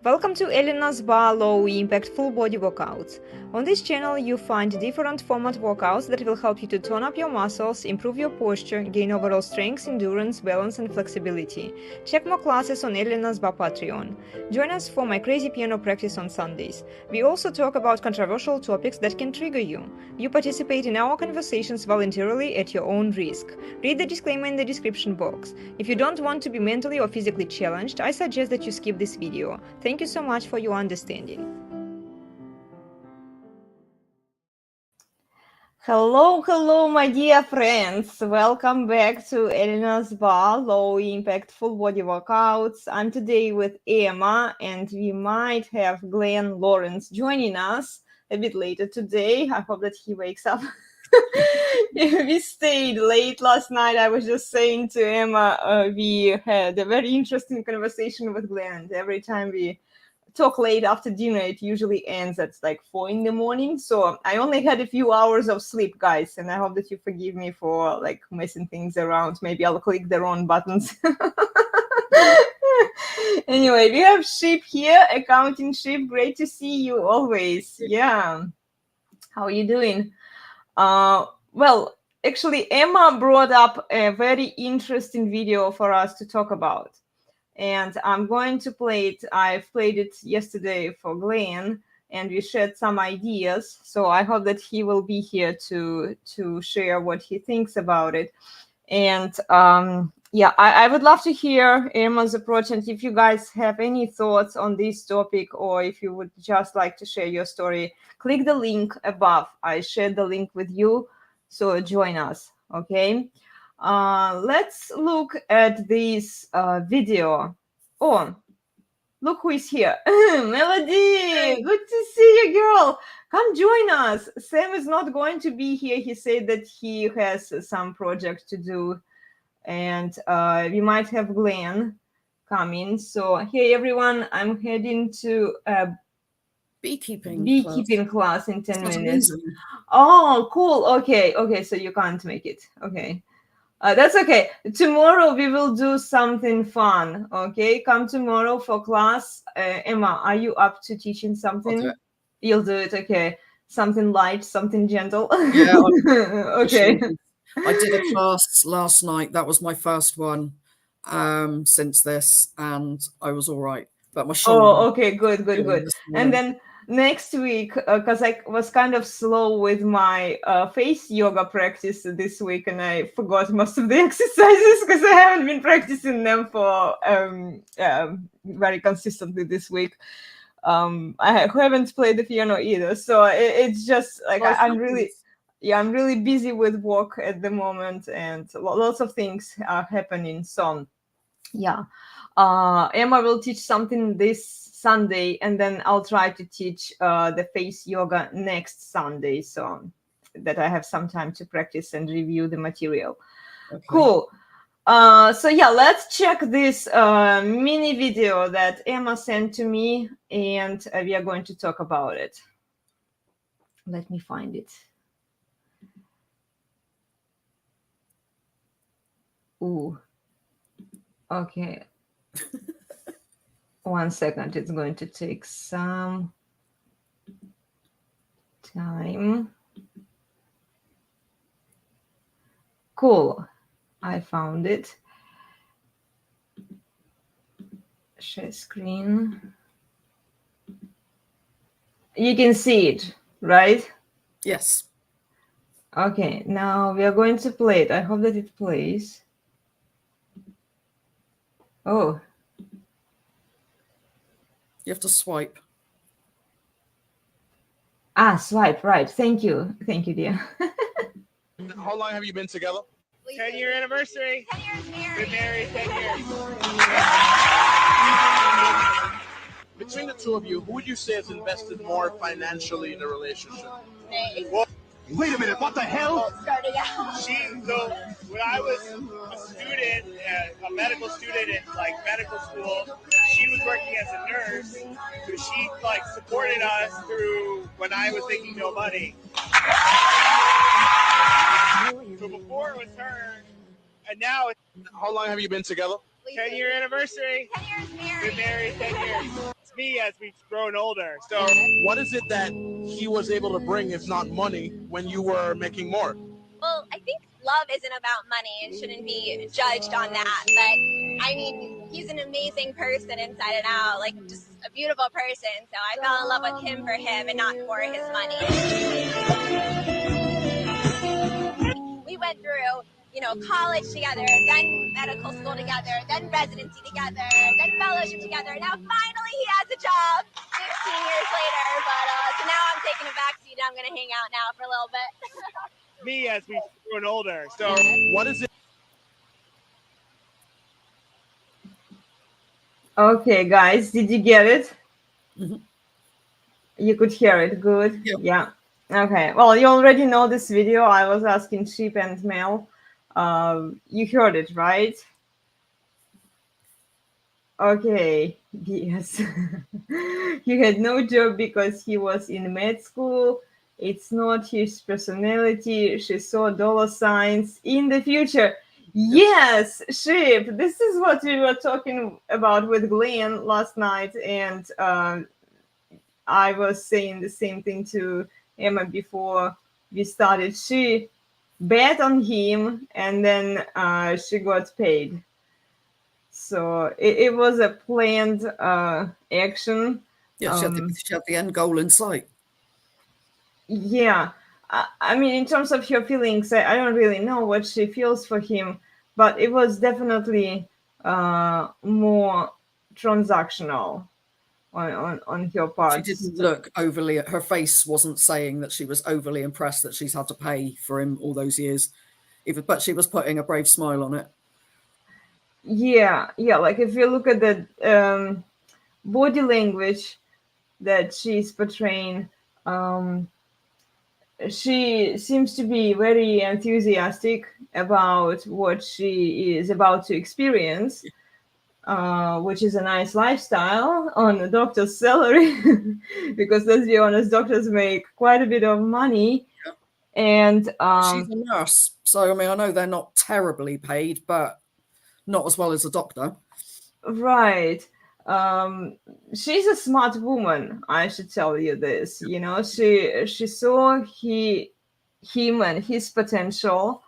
Welcome to elenasbarre low impact full body workouts. On this channel you find different format workouts that will help you to tone up your muscles, improve your posture, gain overall strength, endurance, balance and flexibility. Check more classes on elenasbarre Patreon. Join us for my crazy piano practice on Sundays. We also talk about controversial topics that can trigger you. You participate in our conversations voluntarily at your own risk. Read the disclaimer in the description box. If you don't want to be mentally or physically challenged, I suggest that you skip this video. Thank you so much for your understanding. Hello, my dear friends. Welcome back to elenasbarre low impact full body workouts. I'm today with Emma, and we might have Glenn Lawrence joining us a bit later today. I hope that he wakes up. We stayed late last night. I was just saying to Emma, we had a very interesting conversation with Glenn. Every time we talk late after dinner, it usually ends at like 4 in the morning. So I only had a few hours of sleep, guys, and I hope that you forgive me for like messing things around. Maybe I'll click the wrong buttons. Anyway, we have Ship here, accounting Ship. Great to see you always. Yeah. How are you doing? Well, actually, Emma brought up a very interesting video for us to talk about. And I'm going to play it. I've played it yesterday for Glenn, and we shared some ideas. So I hope that he will be here to share what he thinks about it. And yeah, I would love to hear Emma's approach. And if you guys have any thoughts on this topic, or if you would just like to share your story, click the link above. I shared the link with you, so join us, okay? Let's look at this video. Oh, look who is here. Melody, good to see you, girl. Come join us. Sam is not going to be here. He said that he has some project to do, and we might have Glenn coming. So hey, everyone, I'm heading to a beekeeping class in 10 minutes. Amazing. Oh, cool. Okay, so you can't make it. Okay. That's okay. Tomorrow we will do something fun. Okay, come tomorrow for class. Emma, are you up to teaching something? You'll do it. Okay, something light, something gentle. Yeah. Okay. I did a class last night. That was my first one since this, and I was all right. But my shoulder. Oh, okay, good. And then next week, because I was kind of slow with my face yoga practice this week, and I forgot most of the exercises because I haven't been practicing them for very consistently this week. I haven't played the piano either, so it's just like I'm really busy with work at the moment, and lots of things are happening. So yeah. Emma will teach something this Sunday, and then I'll try to teach the face yoga next Sunday, so that I have some time to practice and review the material. Okay. Cool. So yeah, let's check this mini video that Emma sent to me, and we are going to talk about it. Let me find it. Ooh. Okay. 1 second, it's going to take some time. Cool, I found it. Share screen. You can see it, right? Yes. Okay, now we are going to play it. I hope that it plays. Oh. You have to swipe. Swipe, right. Thank you, dear. How long have you been together? 10-year anniversary. 10 years married. Been married 10 years. Between the two of you, who would you say has invested more financially in the relationship? Me. Well, wait a minute, what the hell? Starting out. So when I was a student, a medical student in like medical school, she was working as a nurse, so she like supported us through when I was making no money. So before it was her, and now it's... How long have you been together? 10-year anniversary. 10 years married. Been married 10 years. me as we've grown older. So What is it that he was able to bring, if not money, when you were making more? Well, I think love isn't about money and shouldn't be judged on that. But I mean, he's an amazing person inside and out, like just a beautiful person. So I fell in love with him for him and not for his money. We went through, college together, then medical school together, then residency together, then fellowship together. Now finally he has a job 16 years later. But so now I'm taking a backseat and I'm going to hang out now for a little bit. me as we've grown older. So What is it? Okay, guys, did you get it? Mhm. You could hear it. Good. Yeah. Yeah. Okay. Well, you already know this video. I was asking sheep and male. You heard it, right? Okay. Yes. He had no job because he was in med school. It's not his personality. She saw dollar signs in the future. Yes, sheep. This is what we were talking about with Glenn last night, and I was saying the same thing to Emma before we started. She bet on him, and then she got paid. So it was a planned action. Yeah, she had the end goal in sight. Yeah. I mean, in terms of her feelings, I don't really know what she feels for him, but it was definitely more transactional on her part. She didn't look overly, her face wasn't saying that she was overly impressed that she's had to pay for him all those years, but she was putting a brave smile on it. Yeah, like if you look at the body language that she's portraying, she seems to be very enthusiastic about what she is about to experience, which is a nice lifestyle on a doctor's salary, because let's be honest, doctors make quite a bit of money. Yeah. And she's a nurse, so I mean, I know they're not terribly paid, but not as well as a doctor. Right. She's a smart woman, I should tell you this. She saw him and his potential,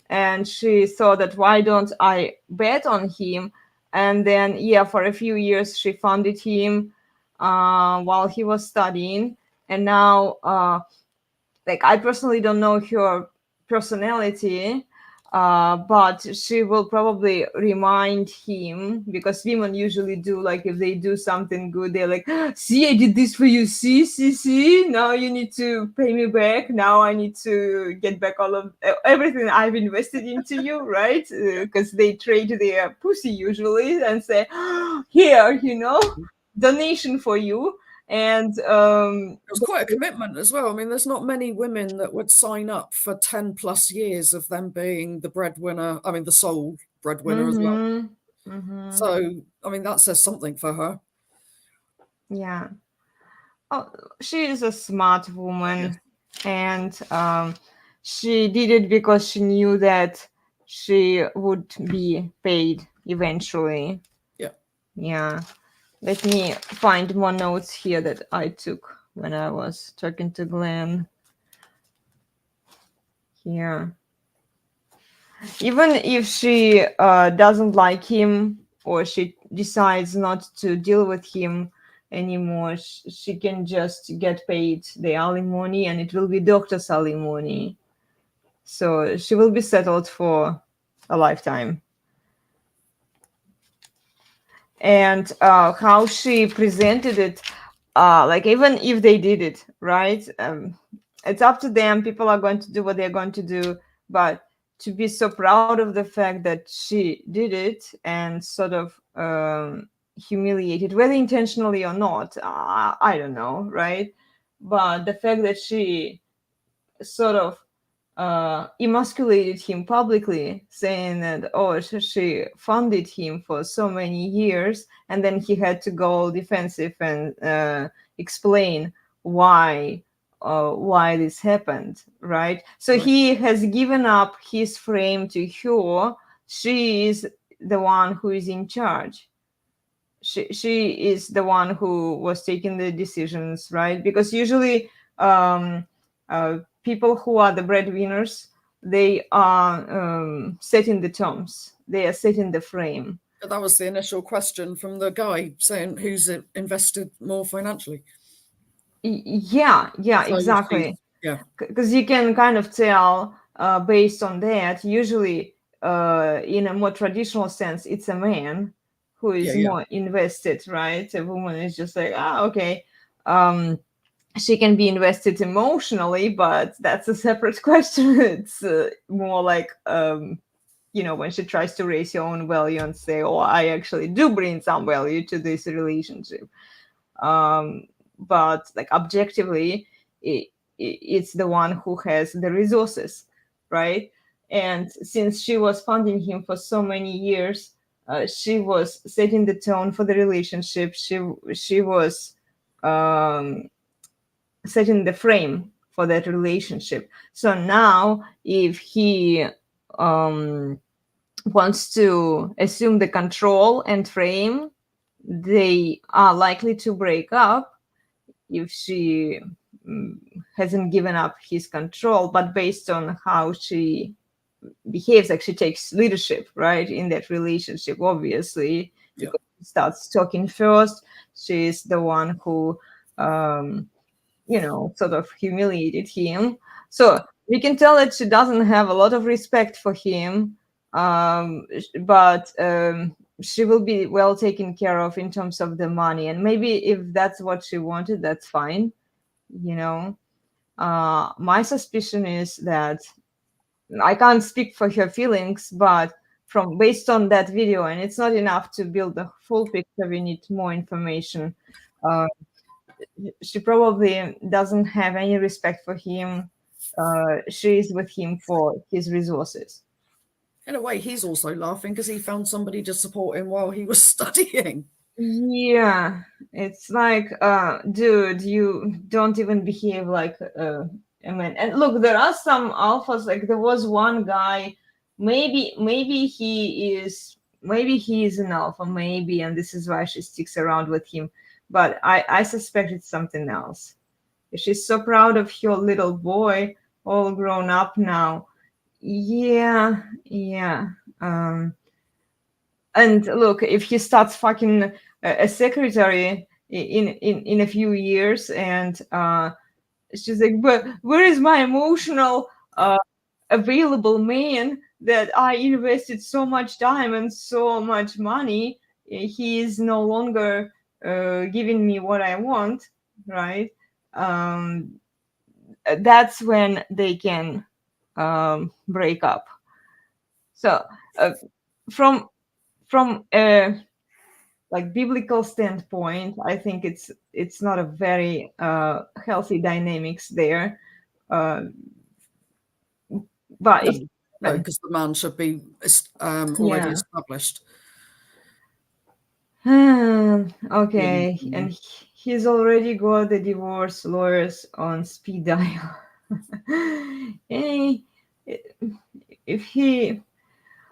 and she thought that why don't I bet on him? And then for a few years she funded him while he was studying. And now like, I personally don't know her personality, but she will probably remind him, because women usually do, like, if they do something good, they're like, see, I did this for you, see, now you need to pay me back, now I need to get back all of everything I've invested into you, right? Because they trade their pussy usually and say, here, donation for you. And it was quite a commitment as well. I mean, there's not many women that would sign up for 10 plus years of them being the breadwinner, I mean, the sole breadwinner as well. Mm-hmm. So, I mean, that says something for her. Yeah. Oh, she is a smart woman. Yes. And she did it because she knew that she would be paid eventually. Yeah. Let me find more notes here that I took when I was talking to Glenn. Here. Even if she doesn't like him, or she decides not to deal with him anymore, she can just get paid the alimony, and it will be doctor's alimony. So she will be settled for a lifetime. And how she presented it, like, even if they did it, right? It's up to them. People are going to do what they're going to do. But to be so proud of the fact that she did it and sort of humiliated, whether intentionally or not, I don't know, right? But the fact that she sort of emasculated him publicly, saying that, oh, she funded him for so many years, and then he had to go all defensive and explain why this happened, right? So right. He has given up his frame to her. She is the one who is in charge. she is the one who was taking the decisions, right? Because usually um, people who are the breadwinners, they are setting the terms, they are setting the frame. But that was the initial question from the guy saying who's invested more financially. Yeah, So exactly. yeah, Because you can kind of tell based on that. Usually, in a more traditional sense, it's a man who is yeah. more invested, right? A woman is just like, okay. She can be invested emotionally, but that's a separate question. It's more like, when she tries to raise your own value and say, oh, I actually do bring some value to this relationship. But like objectively, it's the one who has the resources, right? And since she was funding him for so many years, she was setting the tone for the relationship. She was um, setting the frame for that relationship. So now, if he um, wants to assume the control and frame, they are likely to break up if she mm, hasn't given up his control. But based on how she behaves, like she takes leadership, right, in that relationship, obviously, Yeah. because she starts talking first. She's the one who sort of humiliated him. So we can tell that she doesn't have a lot of respect for him, but she will be well taken care of in terms of the money. And maybe if that's what she wanted, that's fine. My suspicion is that I can't speak for her feelings, but from based on that video, and it's not enough to build the full picture. We need more information. Uh, she probably doesn't have any respect for him. She is with him for his resources. In a way, he's also laughing because he found somebody to support him while he was studying. Yeah, it's like, dude, you don't even behave like a man. And look, there are some alphas. Like there was one guy, maybe he is an alpha, maybe, and this is why she sticks around with him. But I suspect it's something else. She's so proud of her little boy, all grown up now. Yeah, yeah. And look, if he starts fucking a secretary in a few years, and she's like, but where is my emotional available man that I invested so much time and so much money? He is no longer giving me what I want, right? That's when they can break up. So from a like biblical standpoint, I think it's not a very healthy dynamics there. Uh, but if No, because the man should be already Yeah. established. Okay, and he's already got the divorce lawyers on speed dial. Eh, if he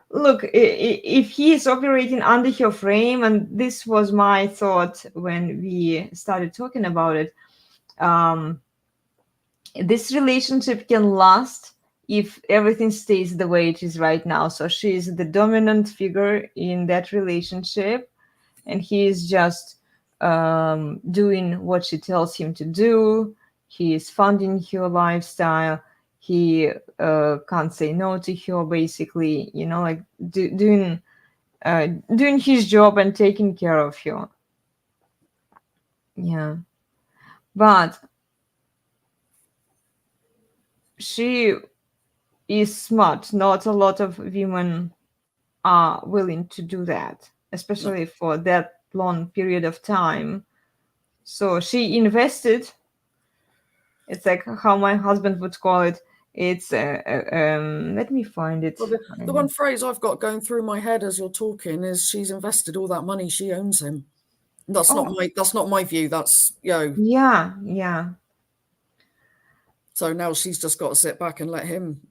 look, if he is operating under your frame, and this was my thought when we started talking about it, this relationship can last if everything stays the way it is right now. So she's the dominant figure in that relationship, and he is just doing what she tells him to do. He is funding her lifestyle. He can't say no to her, basically, like doing his job and taking care of her. Yeah. But she is smart. Not a lot of women are willing to do that, especially for that long period of time. So she invested. It's like how my husband would call it. It's let me find it. Well, the one phrase I've got going through my head as you're talking is she's invested all that money, she owns him. That's not my view. That's Yeah. So now she's just got to sit back and let him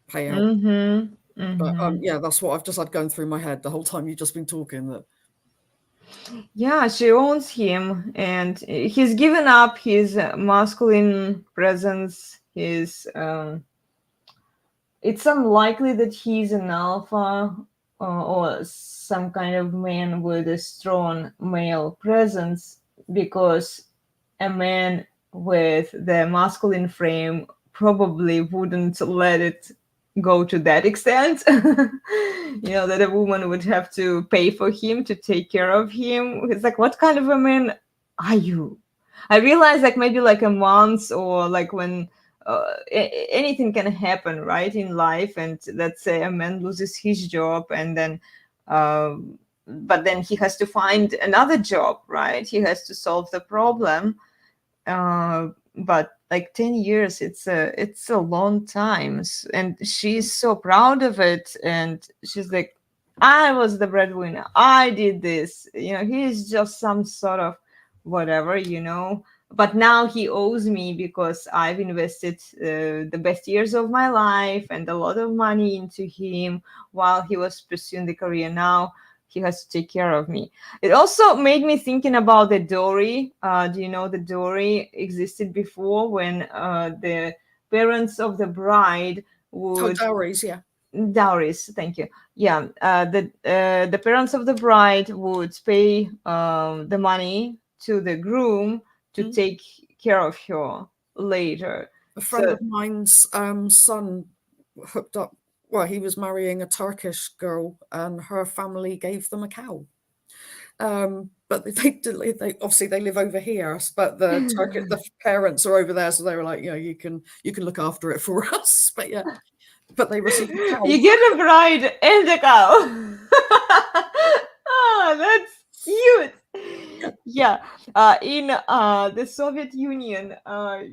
pay out. Mm-hmm. But yeah, that's what I've just had going through my head the whole time you've just been talking. That Yeah, she owns him, and he's given up his masculine presence. His It's unlikely that he's an alpha or some kind of man with a strong male presence, because a man with the masculine frame probably wouldn't let it go to that extent. That a woman would have to pay for him to take care of him. It's like, what kind of a man are you? I realize, like, maybe like a month, or like when anything can happen, right, in life. And let's say a man loses his job, and then but then he has to find another job, right? He has to solve the problem. But like 10 years, it's a long time. And she's so proud of it, and she's like, I was the breadwinner, I did this. He's just some sort of whatever. But now he owes me because I've invested the best years of my life and a lot of money into him while he was pursuing the career. Now he has to take care of me. It also made me thinking about the dowry. Do you know the dowry existed before, when the parents of the bride Oh, would dowries, yeah. dowries, thank you. Yeah, the parents of the bride would pay the money to the groom to Mm. take care of her later. A friend So of mine's son hooked up. Well, he was marrying a Turkish girl, and her family gave them a cow. But they obviously they live over here, but the parents are over there, so they were like, you can look after it for us. But yeah, but they received a cow. you get a bride and a cow. Oh, that's cute. Yeah. In the Soviet Union,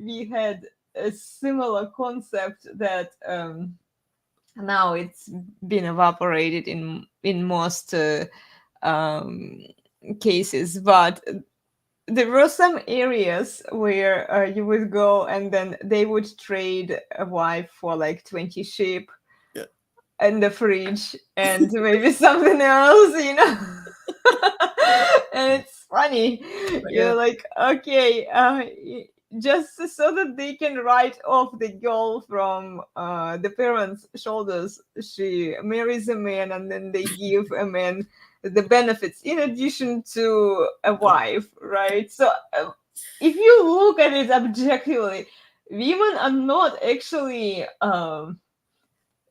we had a similar concept that now it's been evaporated in most um, cases, but there were some areas where you would go, and then they would trade a wife for like 20 sheep Yeah. and the fridge and maybe something else. And it's funny. Yeah. You're like, okay, just so that they can write off the girl from the parents' shoulders, she marries a man, and then they give a man the benefits in addition to a wife, right? So if you look at it objectively, women are not actually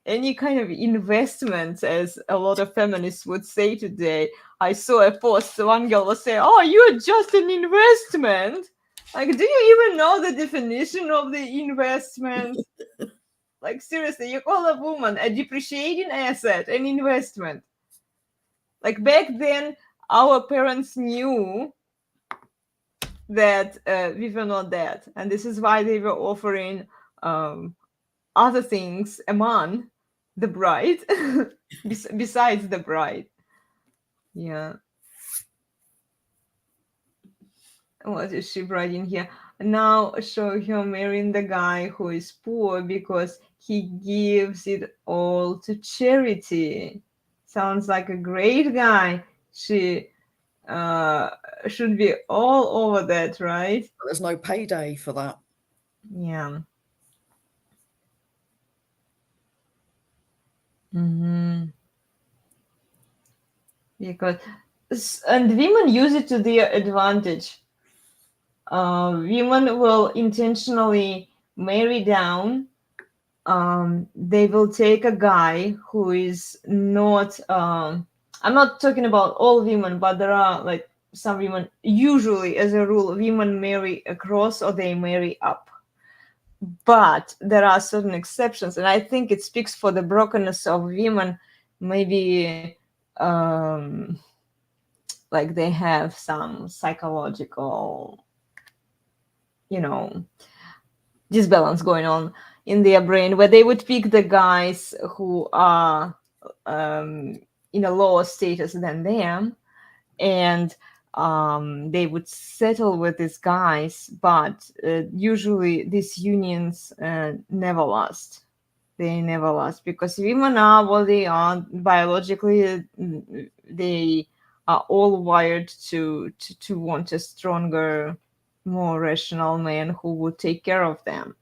any kind of investment, as a lot of feminists would say today. I saw a post, one girl was saying, oh, you're just an investment. Like, do you even know the definition of the investment? Like, seriously, you call a woman a depreciating asset an investment? Like, back then, our parents knew that we were not that. And this is why they were offering other things among the bride, besides the bride. Yeah. What is she writing here? Now show her marrying the guy who is poor because he gives it all to charity. Sounds like a great guy. She should be all over that, right? There's no payday for that. Yeah. Mm-hmm. Because and women use it to their advantage. Women will intentionally marry down. They will take a guy who is not. I'm not talking about all women, but there are like some women. Usually, as a rule, women marry across or they marry up. But there are certain exceptions, and I think it speaks for the brokenness of women. Maybe like they have some psychological, disbalance going on in their brain, where they would pick the guys who are in a lower status than them, and they would settle with these guys, but usually these unions never last. They never last because women are what they are biologically. They are all wired to want a stronger, more rational man who would take care of them.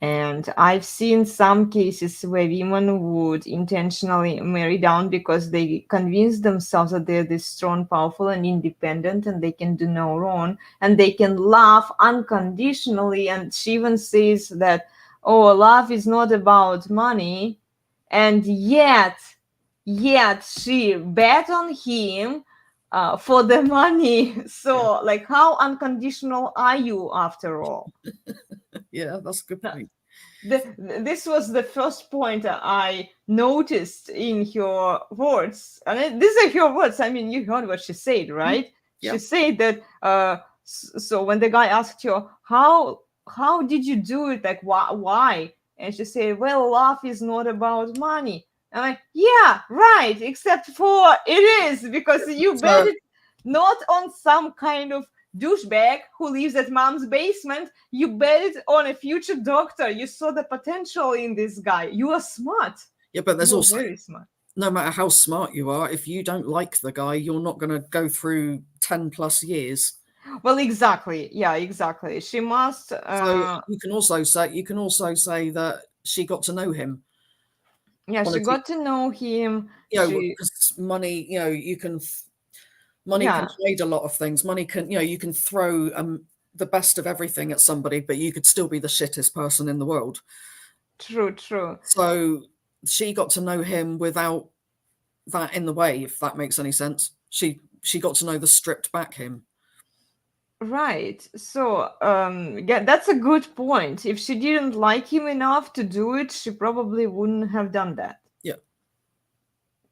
And I've seen some cases where women would intentionally marry down because they convince themselves that they're this strong, powerful, and independent, and they can do no wrong, and they can love unconditionally. And she even says that, oh, love is not about money. And yet she bet on him for the money. So, like, how unconditional are you after all? Yeah, that's a good point. This was the first point I noticed in her words. And these are her words. I mean, you heard what she said, right? Yeah. She said that, so when the guy asked her, how did you do it? Like, why? And she said, well, love is not about money. I'm like, yeah, right, except for it is, because you bet it not on some kind of douchebag who lives at mom's basement. You bet it on a future doctor. You saw the potential in this guy. You are smart. Yeah, but there's You're also, very smart. no matter how smart you are, if you don't like the guy, you're not going to go through 10 plus years. Well, exactly. Yeah, exactly. She must. So you can also say that she got to know him. Yeah, she got to know him. You know, because money, you know, money can hide a lot of things. Money can, you know, you can throw the best of everything at somebody, but you could still be the shittest person in the world. True. So she got to know him without that in the way, if that makes any sense. She got to know the stripped back him. Right. So, yeah, that's a good point. If she didn't like him enough to do it, she probably wouldn't have done that. Yeah.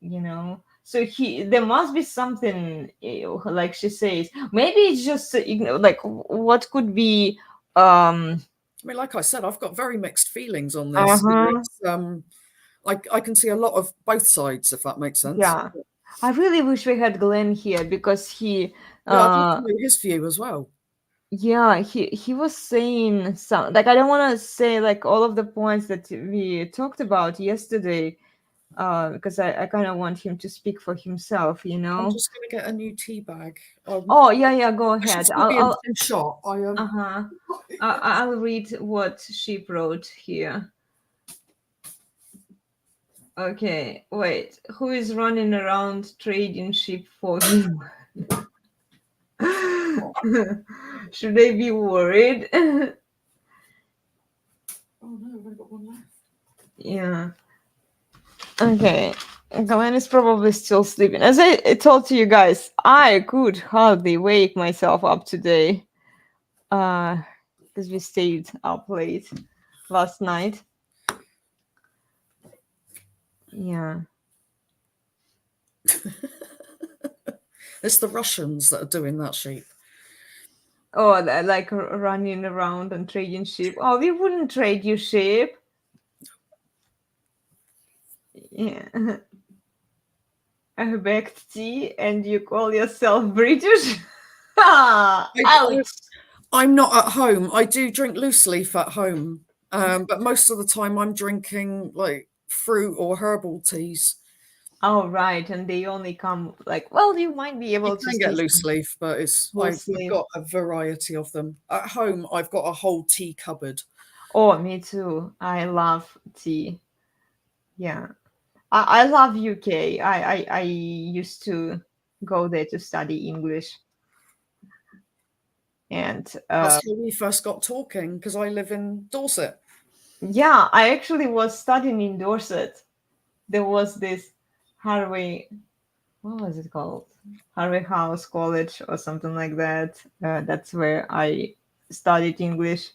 You know, so there must be something, like she says. Maybe it's just, like, what could be. I mean, like I said, I've got very mixed feelings on this. Like, I can see a lot of both sides, if that makes sense. Yeah. I really wish we had Glenn here, because he. Yeah, I'd like to know his view as well. Yeah, he was saying some, like, I don't want to say like all of the points that we talked about yesterday, because I kind of want him to speak for himself, you know. I'm just going to get a new tea bag. Oh yeah, go ahead. I'll shot. I'll read what she wrote here. Okay, wait. Who is running around trading sheep for him? Should I be worried? Oh no, I've only got one left. Yeah. Okay. Glenn is probably still sleeping. As I told to you guys, I could hardly wake myself up today. Because we stayed up late last night. Yeah. It's the Russians that are doing that sheep. Oh, like running around and trading sheep. Oh, we wouldn't trade you sheep. Yeah. A baked tea, and you call yourself British? Ouch. I'm not at home. I do drink loose leaf at home, but most of the time I'm drinking like fruit or herbal teas. Oh, right, and they only come like, well, you might be able to get loose leaf, but I've got a variety of them. At home, I've got a whole tea cupboard. Oh, me too. I love tea. Yeah, I love UK. I used to go there to study English, and that's how we first got talking, because I live in Dorset. Yeah, I actually was studying in Dorset. There was this Harvey, what was it called? Harvey House College or something like that. That's where I studied English.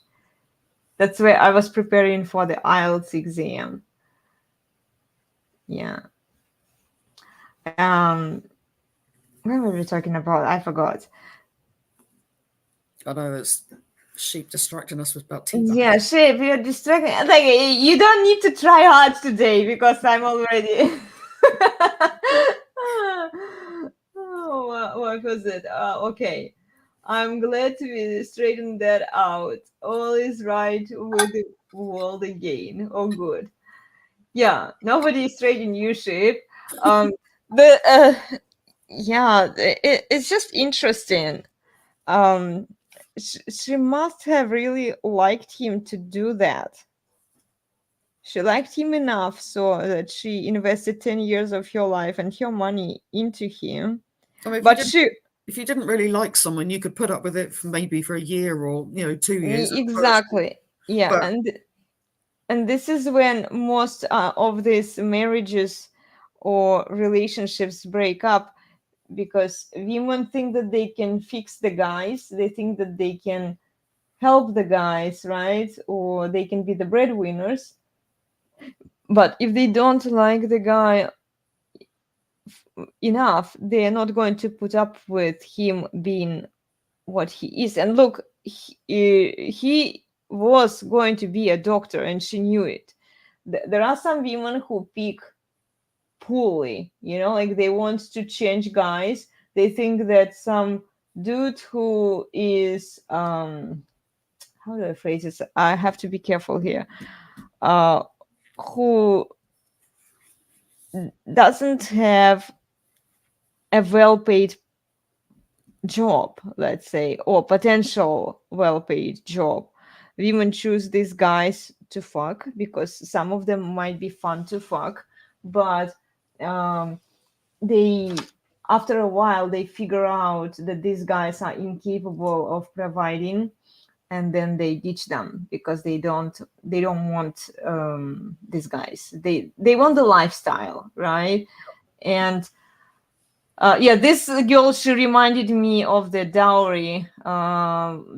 That's where I was preparing for the IELTS exam. Yeah. What were we talking about? I forgot. I know it's sheep distracting us with about tea. Yeah, sheep, you're distracting. Like, you don't need to try hard today because I'm already. Oh, what was it? Okay. I'm glad to be straightened that out. All is right with the world again. Oh, good. Yeah, nobody is trading you, sheep. Yeah, it's just interesting. Um, she must have really liked him to do that. She liked him enough so that she invested 10 years of her life and her money into him. I mean, But she, if you didn't really like someone, you could put up with it for maybe for a year or 2 years at first. exactly, yeah, But and this is when most of these marriages or relationships break up, because women think that they can fix the guys, they think that they can help the guys, right? Or they can be the breadwinners. But if they don't like the guy enough, they are not going to put up with him being what he is. And look, he was going to be a doctor and she knew it. There are some women who pick poorly, like they want to change guys. They think that some dude who is how do I phrase this? I have to be careful here. Who doesn't have a well-paid job, let's say, or potential well-paid job. Women choose these guys to fuck because some of them might be fun to fuck, but they after a while they figure out that these guys are incapable of providing, and then they ditch them because they don't want these guys. They want the lifestyle, right? And yeah, this girl, she reminded me of the dowry,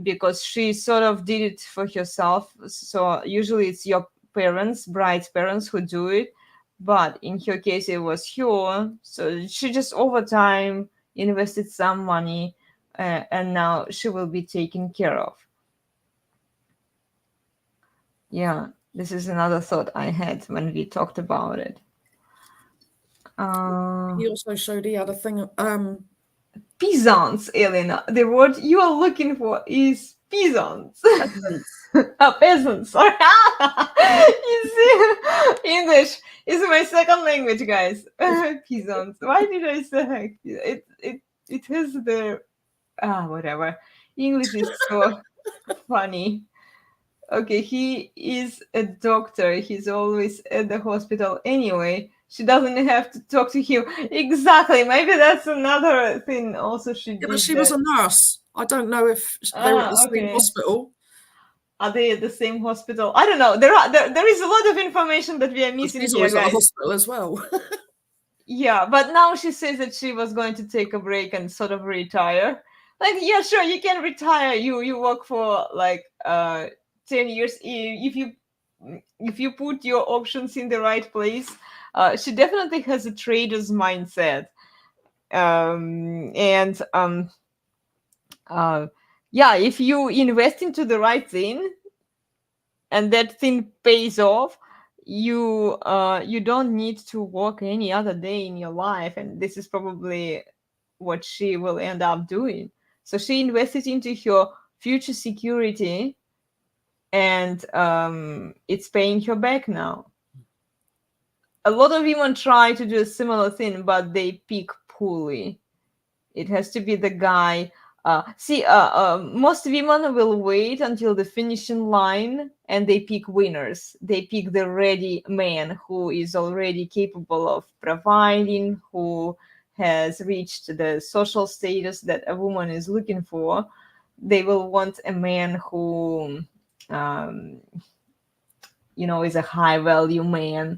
because she sort of did it for herself. So usually it's your parents, bride's parents, who do it. But in her case, it was her. So she just over time invested some money, and now she will be taken care of. Yeah, this is another thought I had when we talked about it. he also showed he had a thing. Peasants, Elena. The word you are looking for is peasants. Peasants. Peasants. Sorry. You see, English is my second language, guys. Peasants. Why did I say it has the whatever. English is so funny. Okay, he is a doctor. He's always at the hospital anyway. She doesn't have to talk to him. Exactly. Maybe that's another thing. Also, she Yeah, but did she was that. a nurse. I don't know if they were at the same Okay. hospital. Are they at the same hospital? I don't know. There is a lot of information that we are But missing she's here, always at the guys. hospital as well. Yeah, but now she says that she was going to take a break and sort of retire. Like, yeah, sure, you can retire. You work for like 10 years if you put your options in the right place. She definitely has a trader's mindset. And yeah, if you invest into the right thing and that thing pays off, you don't need to work any other day in your life. And this is probably what she will end up doing. So she invested into her future security, and it's paying her back now. A lot of women try to do a similar thing, but they pick poorly. It has to be the guy. Most women will wait until the finishing line and they pick winners. They pick the ready man who is already capable of providing, who has reached the social status that a woman is looking for. They will want a man who, um, is a high value man.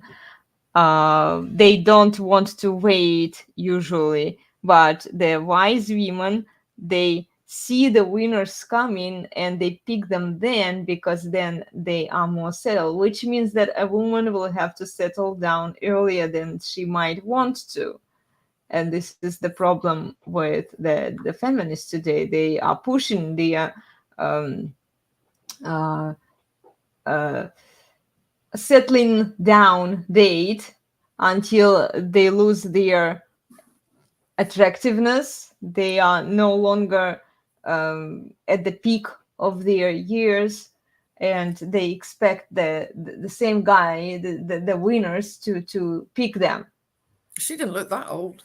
They don't want to wait usually, but the wise women, they see the winners coming and they pick them then, because then they are more settled, which means that a woman will have to settle down earlier than she might want to. And this is the problem with the feminists today. They are pushing the um, uh, uh, settling down date until they lose their attractiveness. They are no longer at the peak of their years, and they expect the same guy, the winners, to pick them. She didn't look that old.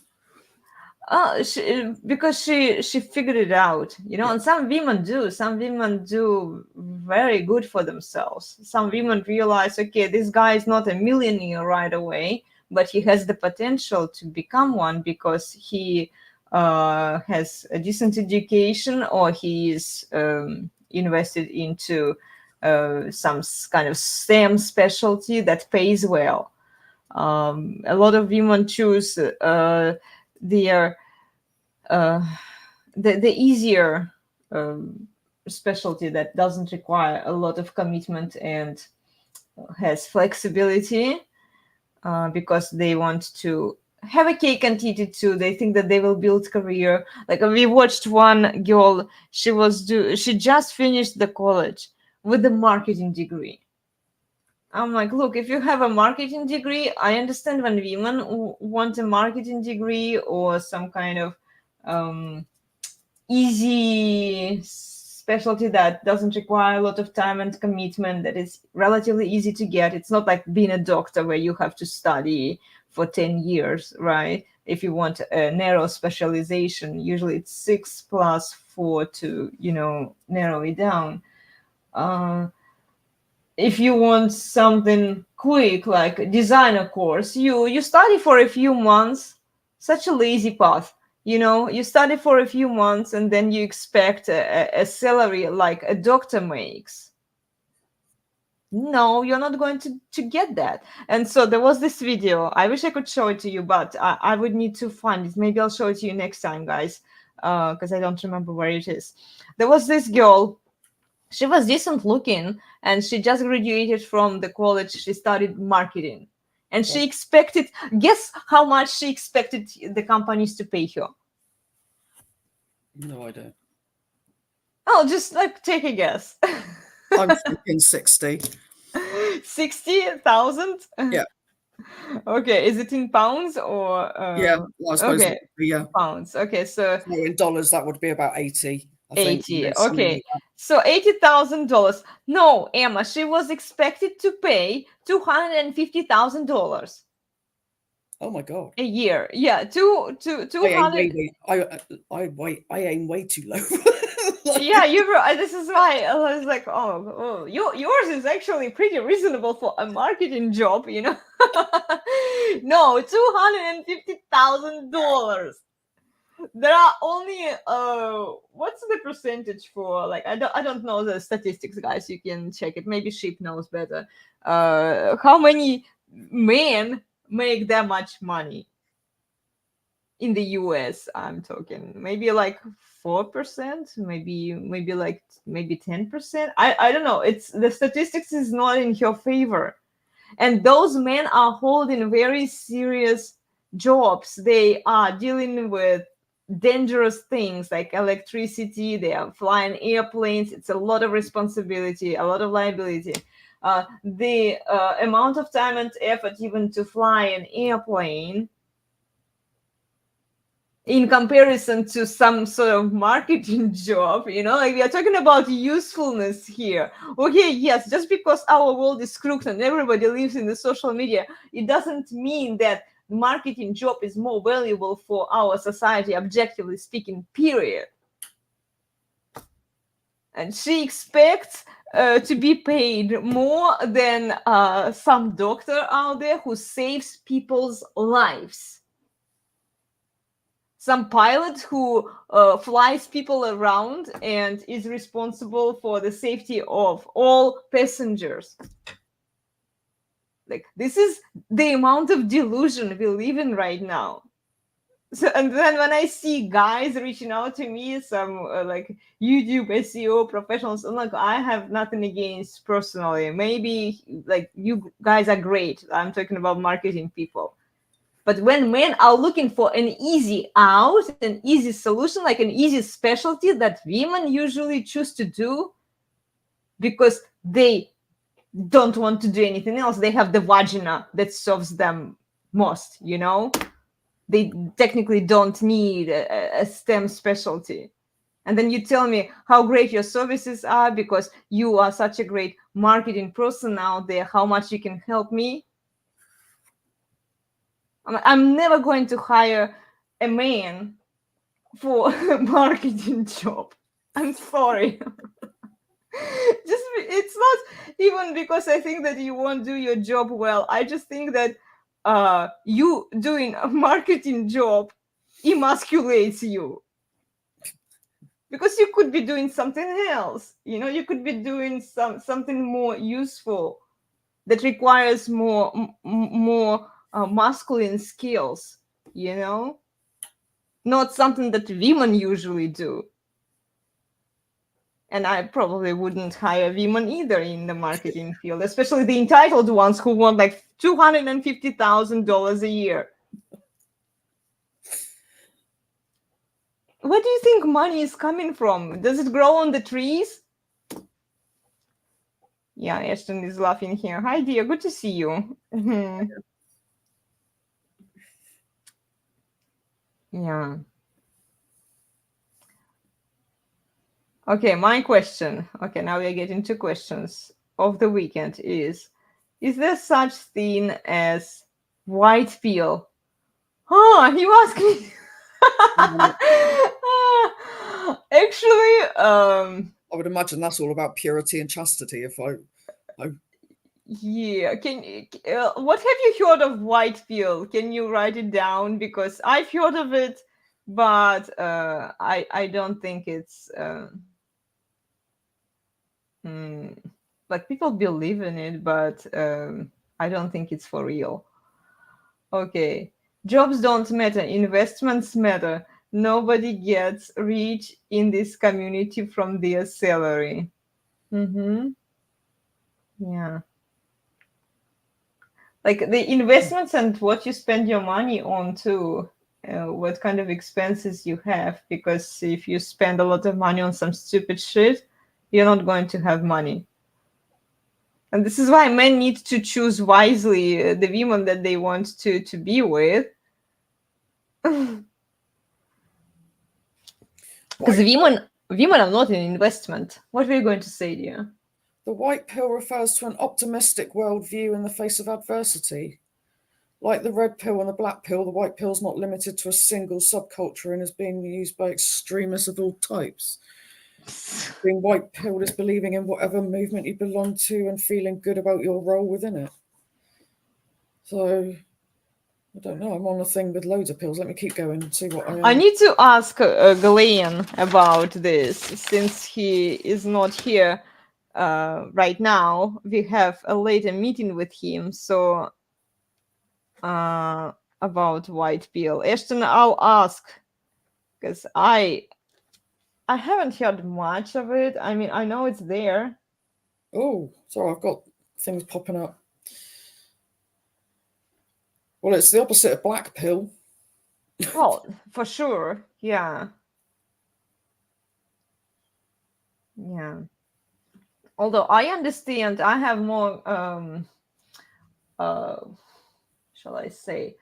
Because she figured it out, you know. Yeah. And some women do. Some women do very good for themselves. Some women realize, okay, this guy is not a millionaire right away, but he has the potential to become one because he has a decent education, or he is invested into some kind of STEM specialty that pays well. A lot of women choose their the easier specialty that doesn't require a lot of commitment and has flexibility, because they want to have a cake and eat it too. They think that they will build career. Like we watched one girl, she just finished the college with a marketing degree. I'm like, look, if you have a marketing degree, I understand when women want a marketing degree or some kind of easy specialty that doesn't require a lot of time and commitment, that is relatively easy to get. It's not like being a doctor where you have to study for 10 years, right? If you want a narrow specialization, usually it's 6 + 4 to, narrow it down. If you want something quick, like a designer course, you study for a few months. Such a lazy path. You study for a few months and then you expect a salary like a doctor makes. No, you're not going to get that. And so there was this video. I wish I could show it to you, but I would need to find it. Maybe I'll show it to you next time, guys, because I don't remember where it is. There was this girl. She was decent looking, and she just graduated from the college. She studied marketing, and she expected, guess how much she expected the companies to pay her? No idea. Oh, just like take a guess. I'm thinking 60. 60,000? Yeah. Okay, is it in pounds or Yeah, well, I suppose okay, it would be, yeah. pounds. Okay, so So in dollars, that would be about 80. I think. 80. Something Okay. like that. So $80,000. No, Emma, she was expected to pay $250,000 Oh my God. a year. Yeah, two I aim 200. I aim way too low. Yeah, this is why I was like, oh, yours is actually pretty reasonable for a marketing job, No, $250,000. There are only what's the percentage for, like, I don't know the statistics, guys. You can check it. Maybe Sheep knows better. How many men make that much money in the US? I'm talking maybe like 4%, maybe 10%. I don't know. It's the statistics is not in your favor. And those men are holding very serious jobs. They are dealing with dangerous things like electricity. They are flying airplanes. It's a lot of responsibility, a lot of liability. The amount of time and effort even to fly an airplane, in comparison to some sort of marketing job, like we are talking about usefulness here. Okay, yes, just because our world is crooked and everybody lives in the social media, it doesn't mean that marketing job is more valuable for our society, objectively speaking, period. And she expects to be paid more than some doctor out there who saves people's lives. Some pilot who flies people around and is responsible for the safety of all passengers. Like, this is the amount of delusion we live in right now. So, and then when I see guys reaching out to me, some like YouTube SEO professionals, I'm like, I have nothing against personally. Maybe like you guys are great. I'm talking about marketing people. But when men are looking for an easy out, an easy solution, like an easy specialty that women usually choose to do because they don't want to do anything else, they have the vagina that serves them most, They technically don't need a STEM specialty. And then you tell me how great your services are because you are such a great marketing person out there, how much you can help me. I'm never going to hire a man for a marketing job. I'm sorry. Just it's not even because I think that you won't do your job well. I just think that you doing a marketing job emasculates you, because you could be doing something else. You could be doing something more useful that requires more masculine skills. Not something that women usually do. And I probably wouldn't hire women either in the marketing field, especially the entitled ones who want like $250,000 a year. Where do you think money is coming from? Does it grow on the trees? Yeah, Ashton is laughing here. Hi, dear. Good to see you. Yeah. Okay, my question. Okay, now we are getting to questions of the weekend. Is there such thing as white peel? Oh, you asked me. Actually, I would imagine that's all about purity and chastity. Yeah. What have you heard of white peel? Can you write it down? Because I've heard of it, but I don't think it's like people believe in it, but I don't think it's for real. Okay. Jobs don't matter. Investments matter. Nobody gets rich in this community from their salary. Yeah. Like the investments and what you spend your money on too. What kind of expenses you have. Because if you spend a lot of money on some stupid shit, you're not going to have money. And this is why men need to choose wisely the women that they want to be with. Because women are not an investment. What were you going to say, dear? The white pill refers to an optimistic worldview in the face of adversity. Like the red pill and the black pill, the white pill is not limited to a single subculture and is being used by extremists of all types. Being white pilled is believing in whatever movement you belong to and feeling good about your role within it. So, I don't know. I'm on a thing with loads of pills. Let me keep going and see what I need to ask Glenn about this, since he is not here right now. We have a later meeting with him, so about white pill. Ashton, I'll ask, because I haven't heard much of it. I mean, I know it's there. Oh, sorry, I've got things popping up. Well, it's the opposite of black pill. Well, for sure. Yeah. Yeah. Although I understand, I have more, shall I say,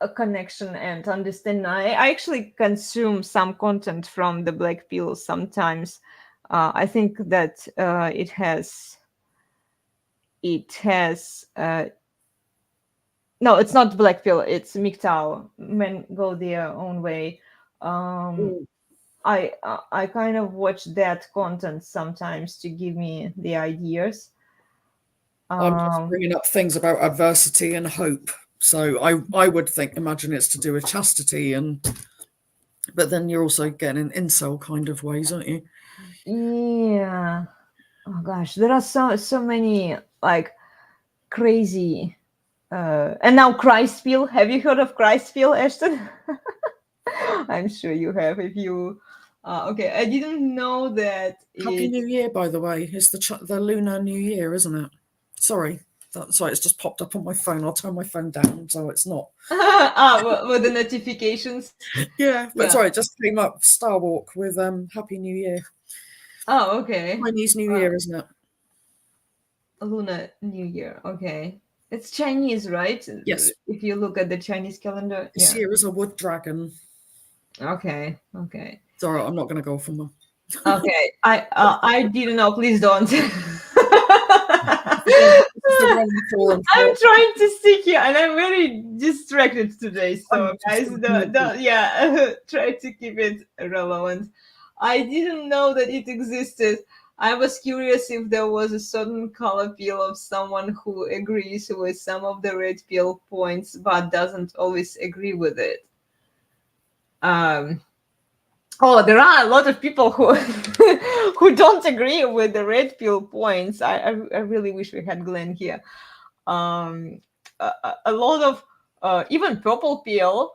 a connection and understanding. I actually consume some content from the black pill sometimes. I think that it has no, it's not black pill, it's MGTOW. Men go their own way. I kind of watch that content sometimes to give me the ideas. I'm just bringing up things about adversity and hope. So I would imagine it's to do with chastity, but then you're also getting in incel kind of ways, aren't you? Yeah. Oh gosh, there are so many like crazy. And now Christfield. Have you heard of Christfield, Ashton? I'm sure you have. If you, okay, I didn't know that. Happy New Year, by the way. It's the Lunar New Year, isn't it? Sorry, sorry. It's just popped up on my phone. I'll turn my phone down so it's not. With the notifications. Yeah, but sorry, it just came up. Star Walk with Happy New Year. Oh, okay. Chinese New Year, isn't it? Lunar New Year. Okay. It's Chinese, right? Yes. If you look at the Chinese calendar. This year is a wood dragon. Okay. Sorry, I'm not going to go for them. Okay. I didn't know. Please don't. the running for and I'm for. trying to stick here, and I'm very distracted today. So, I'm guys, just gonna Google. yeah, try to keep it relevant. I didn't know that it existed. I was curious if there was a certain color pill of someone who agrees with some of the red pill points, but doesn't always agree with it. Um, Oh, there are a lot of people who who don't agree with the red pill points. I really wish we had Glenn here. A lot of even purple pill,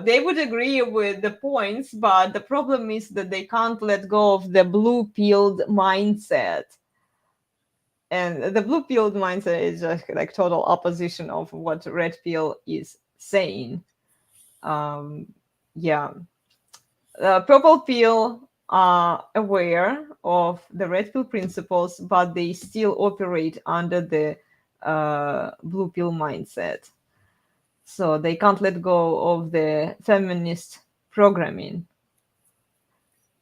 they would agree with the points, but the problem is that they can't let go of the blue pilled mindset. And the blue pilled mindset is just like total opposition of what red pill is saying. Yeah. Purple pill are aware of the red pill principles, but they still operate under the blue pill mindset. So they can't let go of the feminist programming.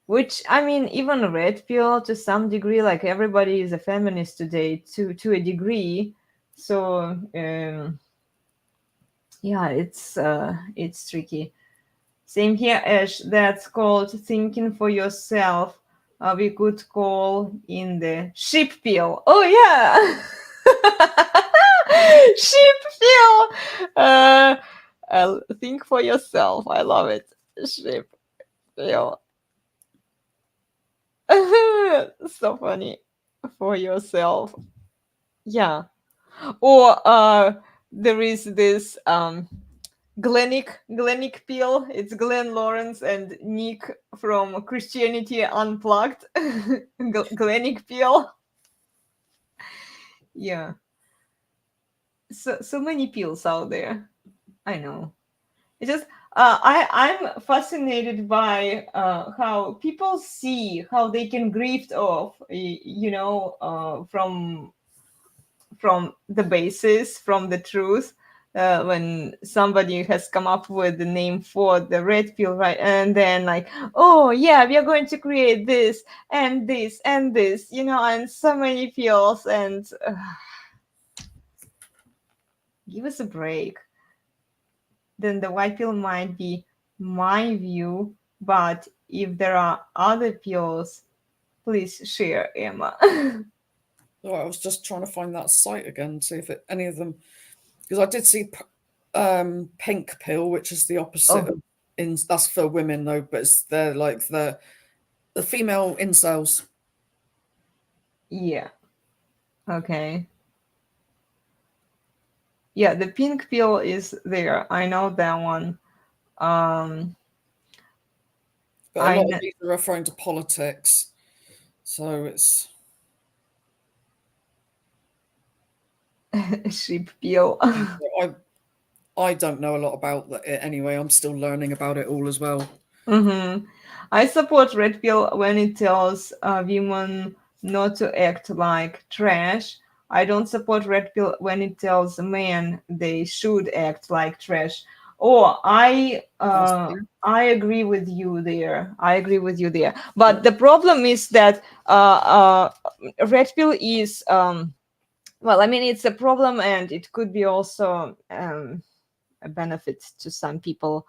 Which, I mean, even red pill to some degree, like everybody is a feminist today to a degree. So yeah, it's tricky. Same here, Ash. That's called thinking for yourself. We could call in the sheep peel. Oh yeah, sheep peel. Think for yourself. I love it. Sheep peel. So funny. For yourself. Yeah. Or there is this Glennick Peel. It's Glenn Lawrence and Nick from Christianity Unplugged. Glennick Peel. Yeah. So many peels out there. I know. It's just I'm fascinated by how people see how they can grift off, from the basis, from the truth. When somebody has come up with the name for the red pill, right? And then like, oh yeah, we are going to create this and this and this, and so many pills, and give us a break. Then the white pill might be my view, but if there are other pills, please share, Emma. Oh, I was just trying to find that site again, see if any of them, because I did see pink pill, which is the opposite Oh, of that's for women though, but they're like the female incels. yeah. Okay. Yeah, the pink pill is there. I know that one. Um, But a I lot of know these are referring to politics, so it's sheep pill. I don't know a lot about it anyway. I'm still learning about it all as well. I support red pill when it tells women not to act like trash. I don't support red pill when it tells men they should act like trash. Oh, That's clear. I agree with you there. I agree with you there. But the problem is that red pill is well, I mean, it's a problem, and it could be also a benefit to some people.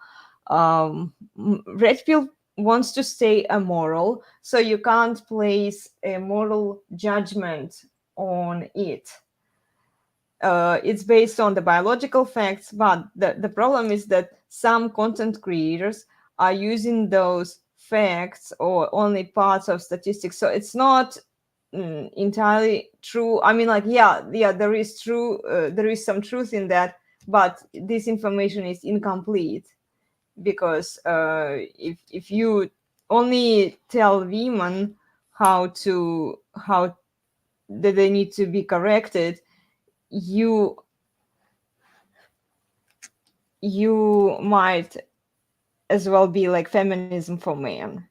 Red pill wants to stay amoral, so you can't place a moral judgment on it. It's based on the biological facts, but the problem is that some content creators are using those facts or only parts of statistics, so it's not entirely true. I mean, like, yeah, there is some truth in that, but this information is incomplete, because if you only tell women how that they need to be corrected, you might as well be like feminism for men,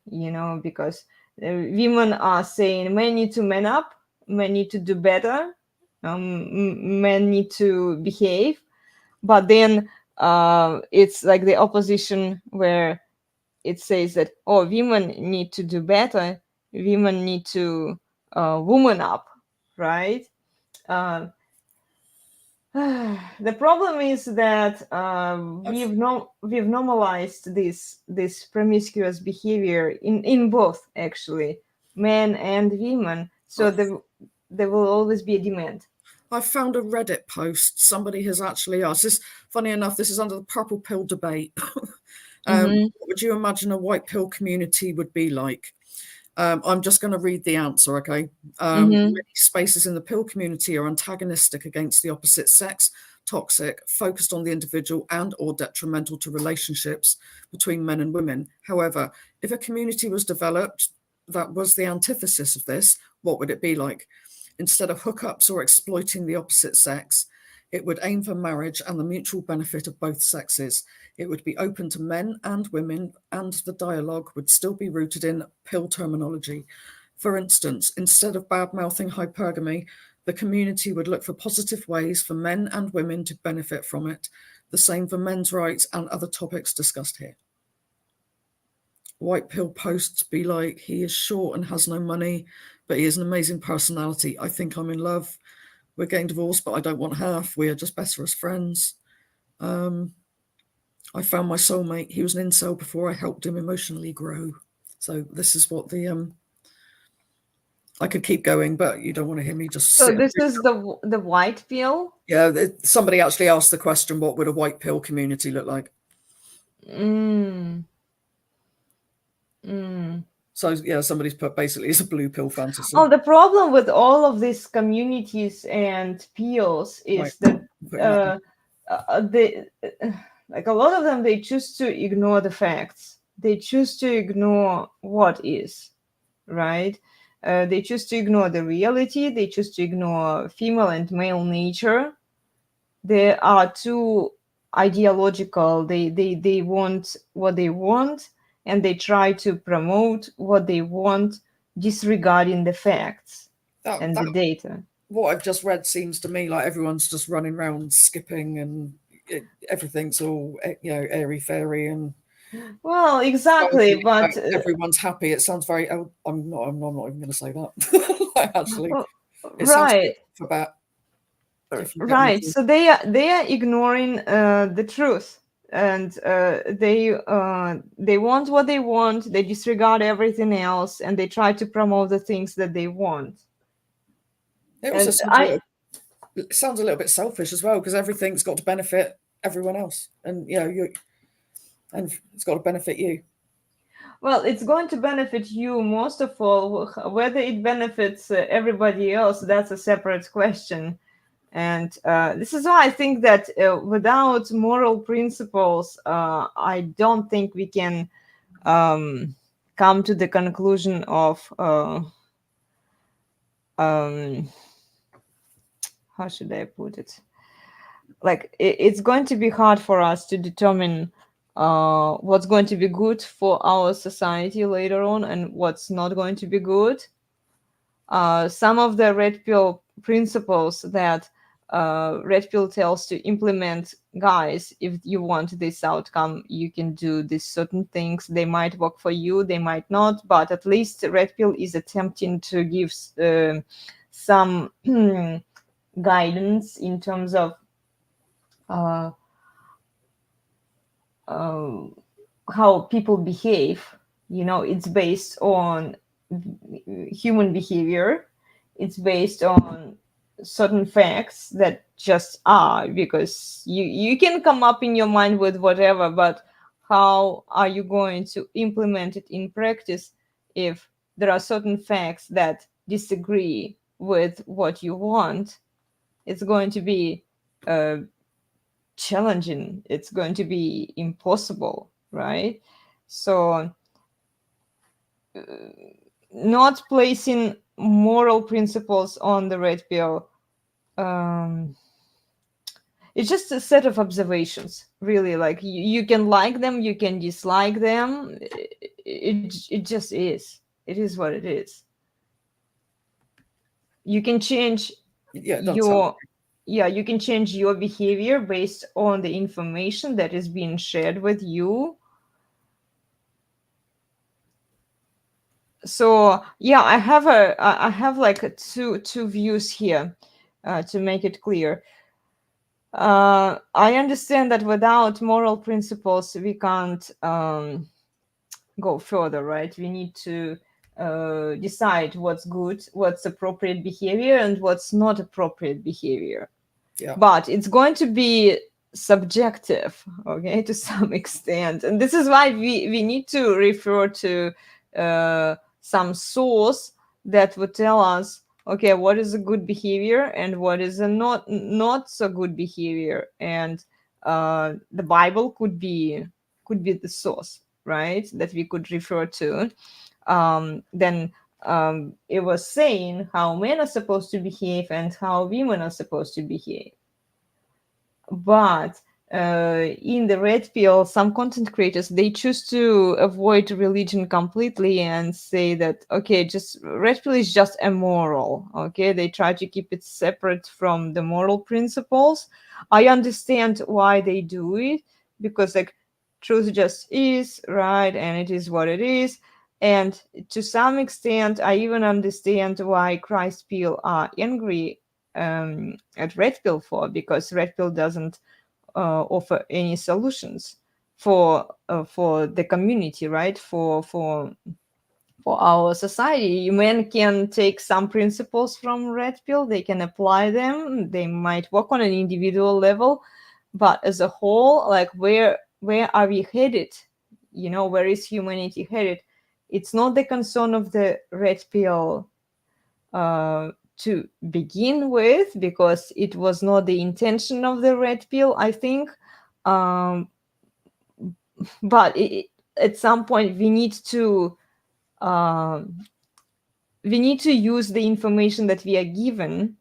because women are saying men need to man up, men need to do better, men need to behave, but then it's like the opposition, where it says that, oh, women need to do better, women need to woman up, right? uh, The problem is that I've, we've normalized this promiscuous behavior in both, actually, men and women. So I've there will always be a demand. I found a Reddit post. Somebody has actually asked this. Funny enough, this is under the purple pill debate. Mm-hmm. What would you imagine a white pill community would be like? I'm just going to read the answer, okay? Mm-hmm. Many spaces in the pill community are antagonistic against the opposite sex, toxic, focused on the individual, and or detrimental to relationships between men and women. However, if a community was developed that was the antithesis of this, what would it be like? Instead of hookups or exploiting the opposite sex, it would aim for marriage and the mutual benefit of both sexes. It would be open to men and women, and the dialogue would still be rooted in pill terminology. For instance, instead of bad mouthing hypergamy, the community would look for positive ways for men and women to benefit from it. The same for men's rights and other topics discussed here. White pill posts be like, he is short and has no money, but he has an amazing personality. I think I'm in love. We're getting divorced, but I don't want half. We are just better as friends. I found my soulmate. He was an incel before I helped him emotionally grow. So this is what the I could keep going, but you don't want to hear me just So sit. this is the white pill. Yeah, somebody actually asked the question, what would a white pill community look like? Mm. Mm. So yeah, somebody's put basically it's a blue pill fantasy. Oh, the problem with all of these communities and pills Right. is that Putting that they like a lot of them, they choose to ignore the facts. They choose to ignore what is, right? They choose to ignore the reality. They choose to ignore female and male nature. They are too ideological. They want what they want, and they try to promote what they want, disregarding the facts and that the data. what I've just read seems to me like everyone's just running around skipping and everything's all airy fairy and Well, exactly, but everyone's happy. It sounds very. Oh, I'm not even going to say that. Actually, well, it sounds right, for that. If you get me right. to, So they are ignoring the truth, and they want what they want. They disregard everything else, and they try to promote the things that they want. it also And sounds a little bit selfish as well because everything's got to benefit everyone else, and and it's got to benefit you. well, it's going to benefit you most of all. Whether it benefits everybody else, that's a separate question. And this is why I think that without moral principles, I don't think we can come to the conclusion of how should I put it? Like it's going to be hard for us to determine what's going to be good for our society later on and what's not going to be good. Some of the red pill principles that red pill tells to implement, guys, if you want this outcome, you can do these certain things. They might work for you, they might not, but at least red pill is attempting to give some guidance in terms of uh, how people behave. It's based on human behavior. It's based on certain facts that just are, because you can come up in your mind with whatever, but how are you going to implement it in practice if there are certain facts that disagree with what you want? It's going to be challenging. It's going to be impossible, right? So not placing moral principles on the red pill, it's just a set of observations, really. Like you can like them, you can dislike them. It just is. It is what it is. You can change Yeah, it doesn't sound. your yeah, you can change your behavior based on the information that is being shared with you. So yeah, I have like two views here, to make it clear. I understand that without moral principles, we can't go further, right? We need to decide what's good, what's appropriate behavior, and what's not appropriate behavior. Yeah. But it's going to be subjective, okay, to some extent. And this is why we need to refer to some source that would tell us, okay, what is a good behavior and what is a not so good behavior. And the Bible could be the source, right, that we could refer to. Then it was saying how men are supposed to behave and how women are supposed to behave. But in the red pill, some content creators, they choose to avoid religion completely and say that, okay, just red pill is just immoral. Okay, they try to keep it separate from the moral principles. I understand why they do it, because like truth just is, right, and it is what it is. And to some extent, I even understand why Christ pill are angry at red pill for, because red pill doesn't offer any solutions for the community, right, for our society. Men can take some principles from red pill, they can apply them, they might work on an individual level, but as a whole, like where are we headed, where is humanity headed? It's not the concern of the red pill to begin with, because it was not the intention of the red pill, I think. But at some point we need to use the information that we are given.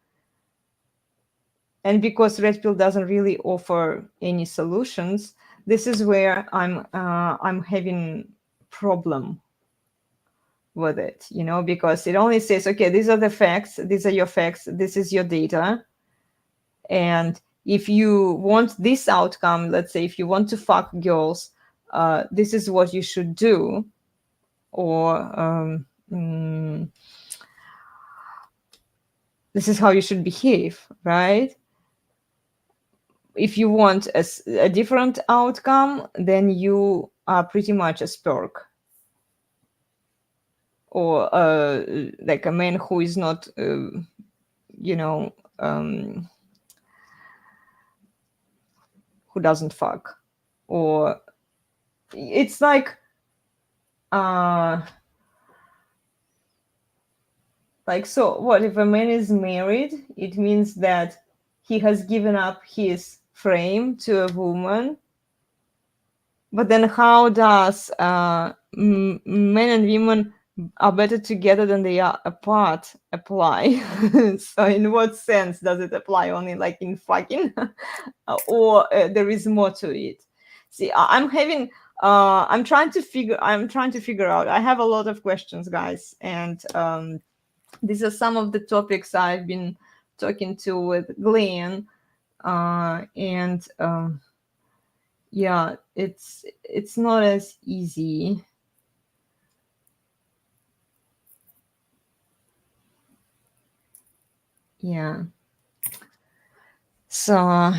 And because red pill doesn't really offer any solutions, this is where I'm having problem with it, because it only says, okay, these are the facts, these are your facts, this is your data. And if you want this outcome, let's say if you want to fuck girls, this is what you should do. Or this is how you should behave, right? If you want a different outcome, then you are pretty much a sperk. Or like a man who is not, who doesn't fuck. Or it's like so what if a man is married? It means that he has given up his frame to a woman. But then how does men and women are better together than they are apart apply? So in what sense does it apply? Only like in fucking? Or there is more to it? See, I'm trying to figure out. I have a lot of questions, guys, and these are some of the topics I've been talking to with Glenn, and yeah, it's not as easy. Yeah. So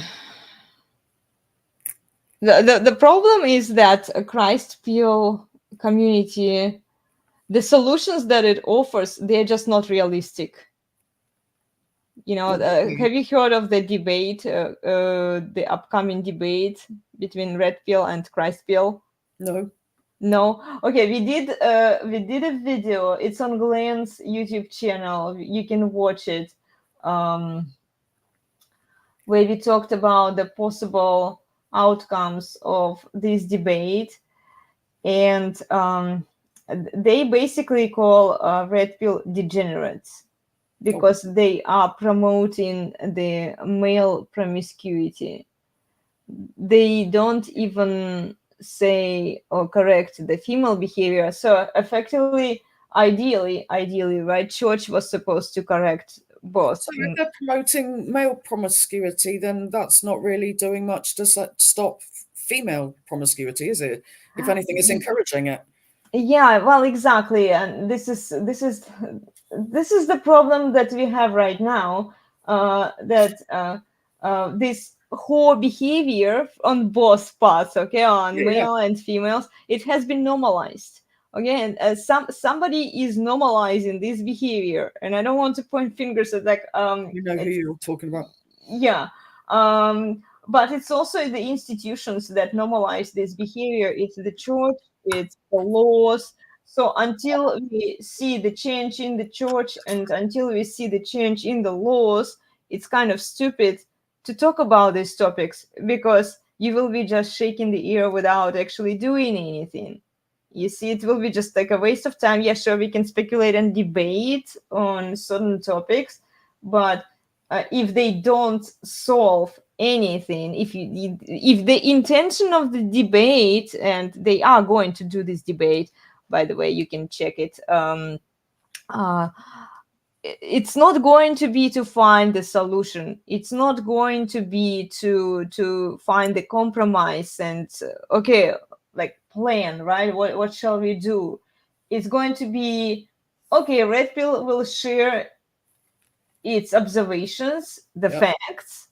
the problem is that a Christ Peel community, the solutions that it offers, they're just not realistic. Have you heard of the debate, the upcoming debate between Red Pill and Christ Pill? No. Okay, we did a video. It's on Glenn's YouTube channel. You can watch it. Where we talked about the possible outcomes of this debate, and they basically call red pill degenerates, because they are promoting the male promiscuity. They don't even say or correct the female behavior. So effectively, ideally, right, church was supposed to correct both. So if they're promoting male promiscuity, then that's not really doing much to stop female promiscuity, is it? If anything, it's encouraging it. Yeah, well, exactly, and this is the problem that we have right now. That this whole behavior on both parts, okay, on Yeah, yeah. male and females, it has been normalized. Okay, and somebody is normalizing this behavior, and I don't want to point fingers at like You know who you're talking about. yeah, but it's also the institutions that normalize this behavior. It's the church, it's the laws. So until we see the change in the church and until we see the change in the laws, it's kind of stupid to talk about these topics, because you will be just shaking the ear without actually doing anything. You see, it will be just like a waste of time. Yeah, sure, we can speculate and debate on certain topics, but if they don't solve anything, if the intention of the debate, and they are going to do this debate, by the way, you can check it, uh, it's not going to be to find the solution. It's not going to be to find the compromise and okay, like plan, right? What shall we do? It's going to be okay. Red Pill will share its observations, the Yep. facts,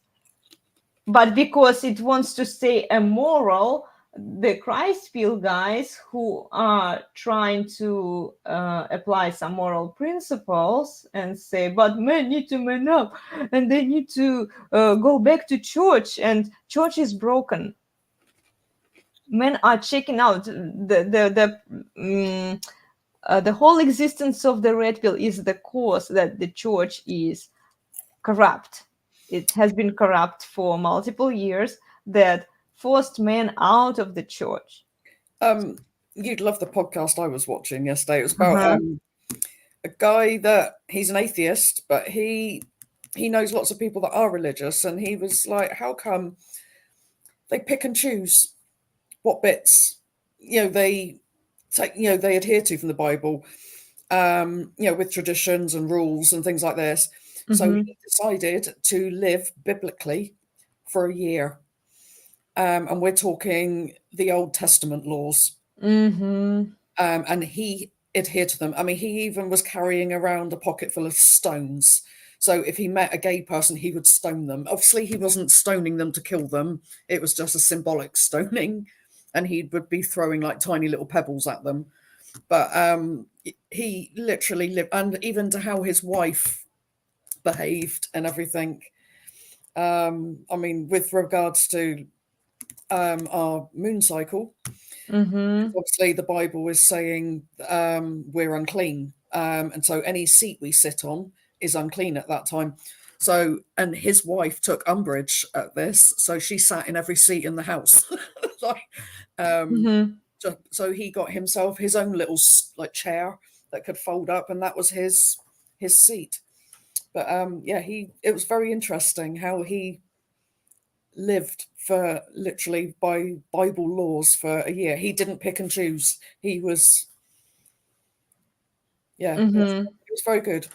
but because it wants to stay amoral, the Christ Pill guys who are trying to apply some moral principles and say, but men need to man up and they need to go back to church, and church is broken. Men are checking out. The whole existence of the Red Pill is the cause that the church is corrupt. It has been corrupt for multiple years, that forced men out of the church. You'd love the podcast I was watching yesterday. It was about Uh-huh. a guy that he's an atheist, but he knows lots of people that are religious, and he was like, how come they pick and choose what bits they take, they adhere to from the Bible, with traditions and rules and things like this. So Mm-hmm. he decided to live biblically for a year. And we're talking the Old Testament laws. Mm-hmm. And he adhered to them. I mean, he even was carrying around a pocket full of stones. So if he met a gay person, he would stone them. Obviously, he wasn't stoning them to kill them. It was just a symbolic stoning. And he would be throwing like tiny little pebbles at them. But he literally lived, and even to how his wife behaved and everything. I mean, with regards to our moon cycle, Mm-hmm. obviously the Bible is saying we're unclean, and so any seat we sit on is unclean at that time. So, and his wife took umbrage at this, so she sat in every seat in the house. Like, Mm-hmm. so he got himself his own little like chair that could fold up, and that was his seat. But yeah, it was very interesting how he lived for literally by Bible laws for a year. He didn't pick and choose. He was, yeah, Mm-hmm. it was very good.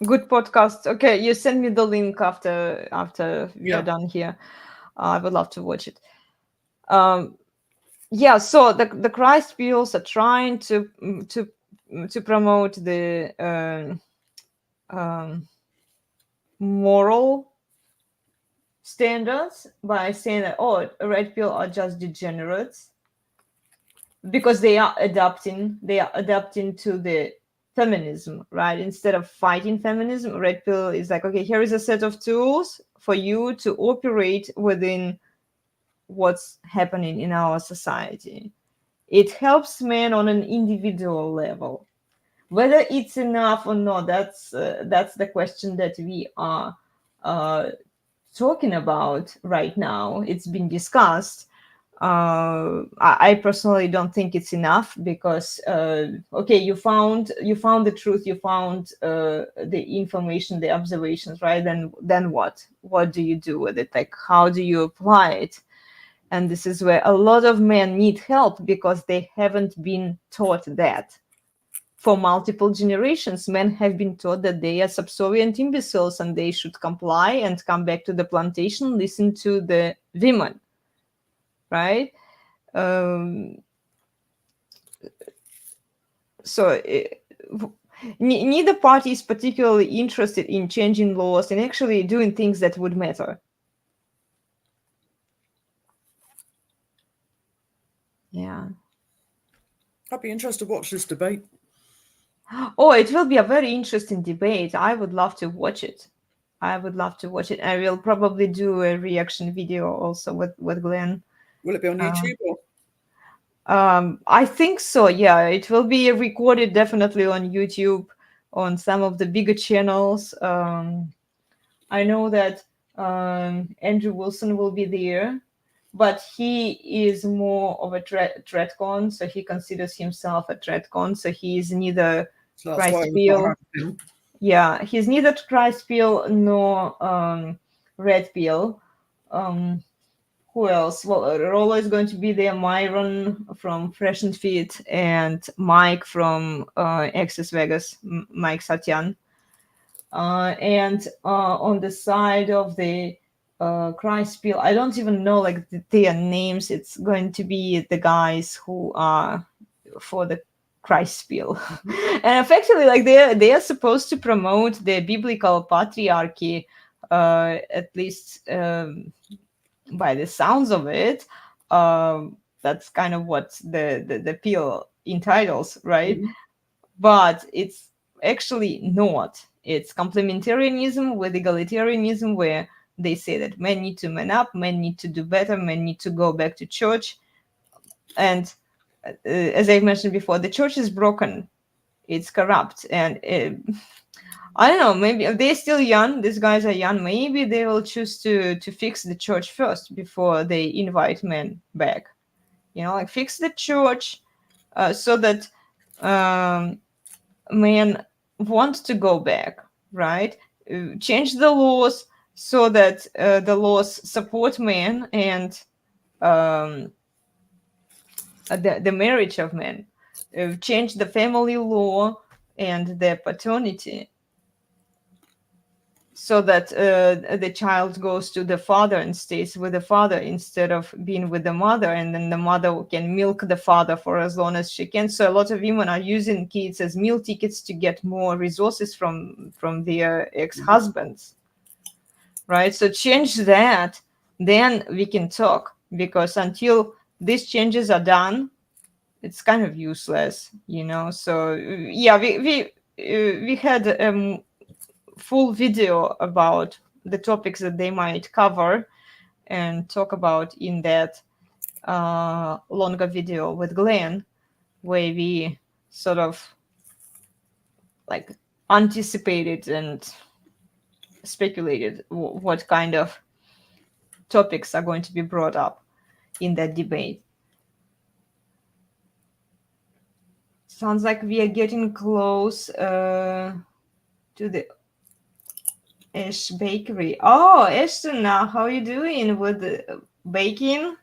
Good podcast. Okay, you send me the link after we are Yeah. done here. I would love to watch it. Yeah, so the Christ Peels are trying to promote the moral standards by saying that, oh, red pill are just degenerates, because they are adapting to the feminism, right? Instead of fighting feminism, red pill is like, okay, here is a set of tools for you to operate within what's happening in our society. It helps men on an individual level. Whether it's enough or not, that's the question that we are talking about right now. It's been discussed. I personally don't think it's enough, because okay, you found the truth, you found the information, the observations, right? Then what do you do with it? Like, how do you apply it? And this is where a lot of men need help, because they haven't been taught that. For multiple generations, men have been taught that they are subservient imbeciles and they should comply and come back to the plantation, listen to the women, right? So neither party is particularly interested in changing laws and actually doing things that would matter. Yeah. I'd be interested to watch this debate. Oh, it will be a very interesting debate. I would love to watch it. I would love to watch it. I will probably do a reaction video also with Glenn. Will it be on YouTube or? I think so. Yeah, it will be recorded definitely on YouTube, on some of the bigger channels. I know that Andrew Wilson will be there, but he is more of a tretcon, so he considers himself a tretcon. So he is neither So that's why Christ it was Peel. not happening. Yeah, he's neither Christ Peel nor Red Peel. Who else? Well, Rollo is going to be there, Myron from Fresh and Fit, and Mike from Access Vegas, Mike Satyan. And on the side of the Christ Peel, I don't even know like their names. It's going to be the guys who are for the Christ Peel. And effectively, like they are supposed to promote the biblical patriarchy, at least by the sounds of it. That's kind of what the Peel entitles, right? Mhm. But it's actually not. It's complementarianism with egalitarianism, where they say that men need to man up, men need to do better, men need to go back to church. And as I mentioned before, the church is broken, it's corrupt, and I don't know. Maybe if they're still young, these guys are young. Maybe they will choose to fix the church first before they invite men back. Like fix the church so that men want to go back, right? Change the laws so that the laws support men and um, the marriage of men. Change the family law and the paternity so that the child goes to the father and stays with the father instead of being with the mother, and then the mother can milk the father for as long as she can. So a lot of women are using kids as meal tickets to get more resources from their ex-husbands, right? So change that, then we can talk, because until these changes are done, it's kind of useless. So yeah, we had full video about the topics that they might cover and talk about in that longer video with Glenn, where we sort of like anticipated and speculated what kind of topics are going to be brought up in that debate. Sounds like we are getting close to the Ash Bakery. Oh, Ashton, now how are you doing with the baking?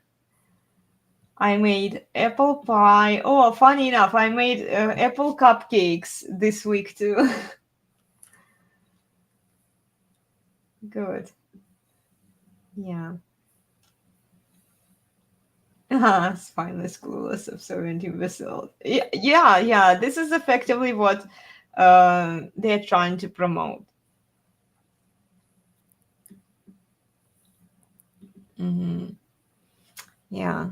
I made apple pie. Oh, funny enough, I made apple cupcakes this week too. Good. Yeah. Spineless, clueless, subservient, imbecile. Yeah. This is effectively what they're trying to promote. Yeah.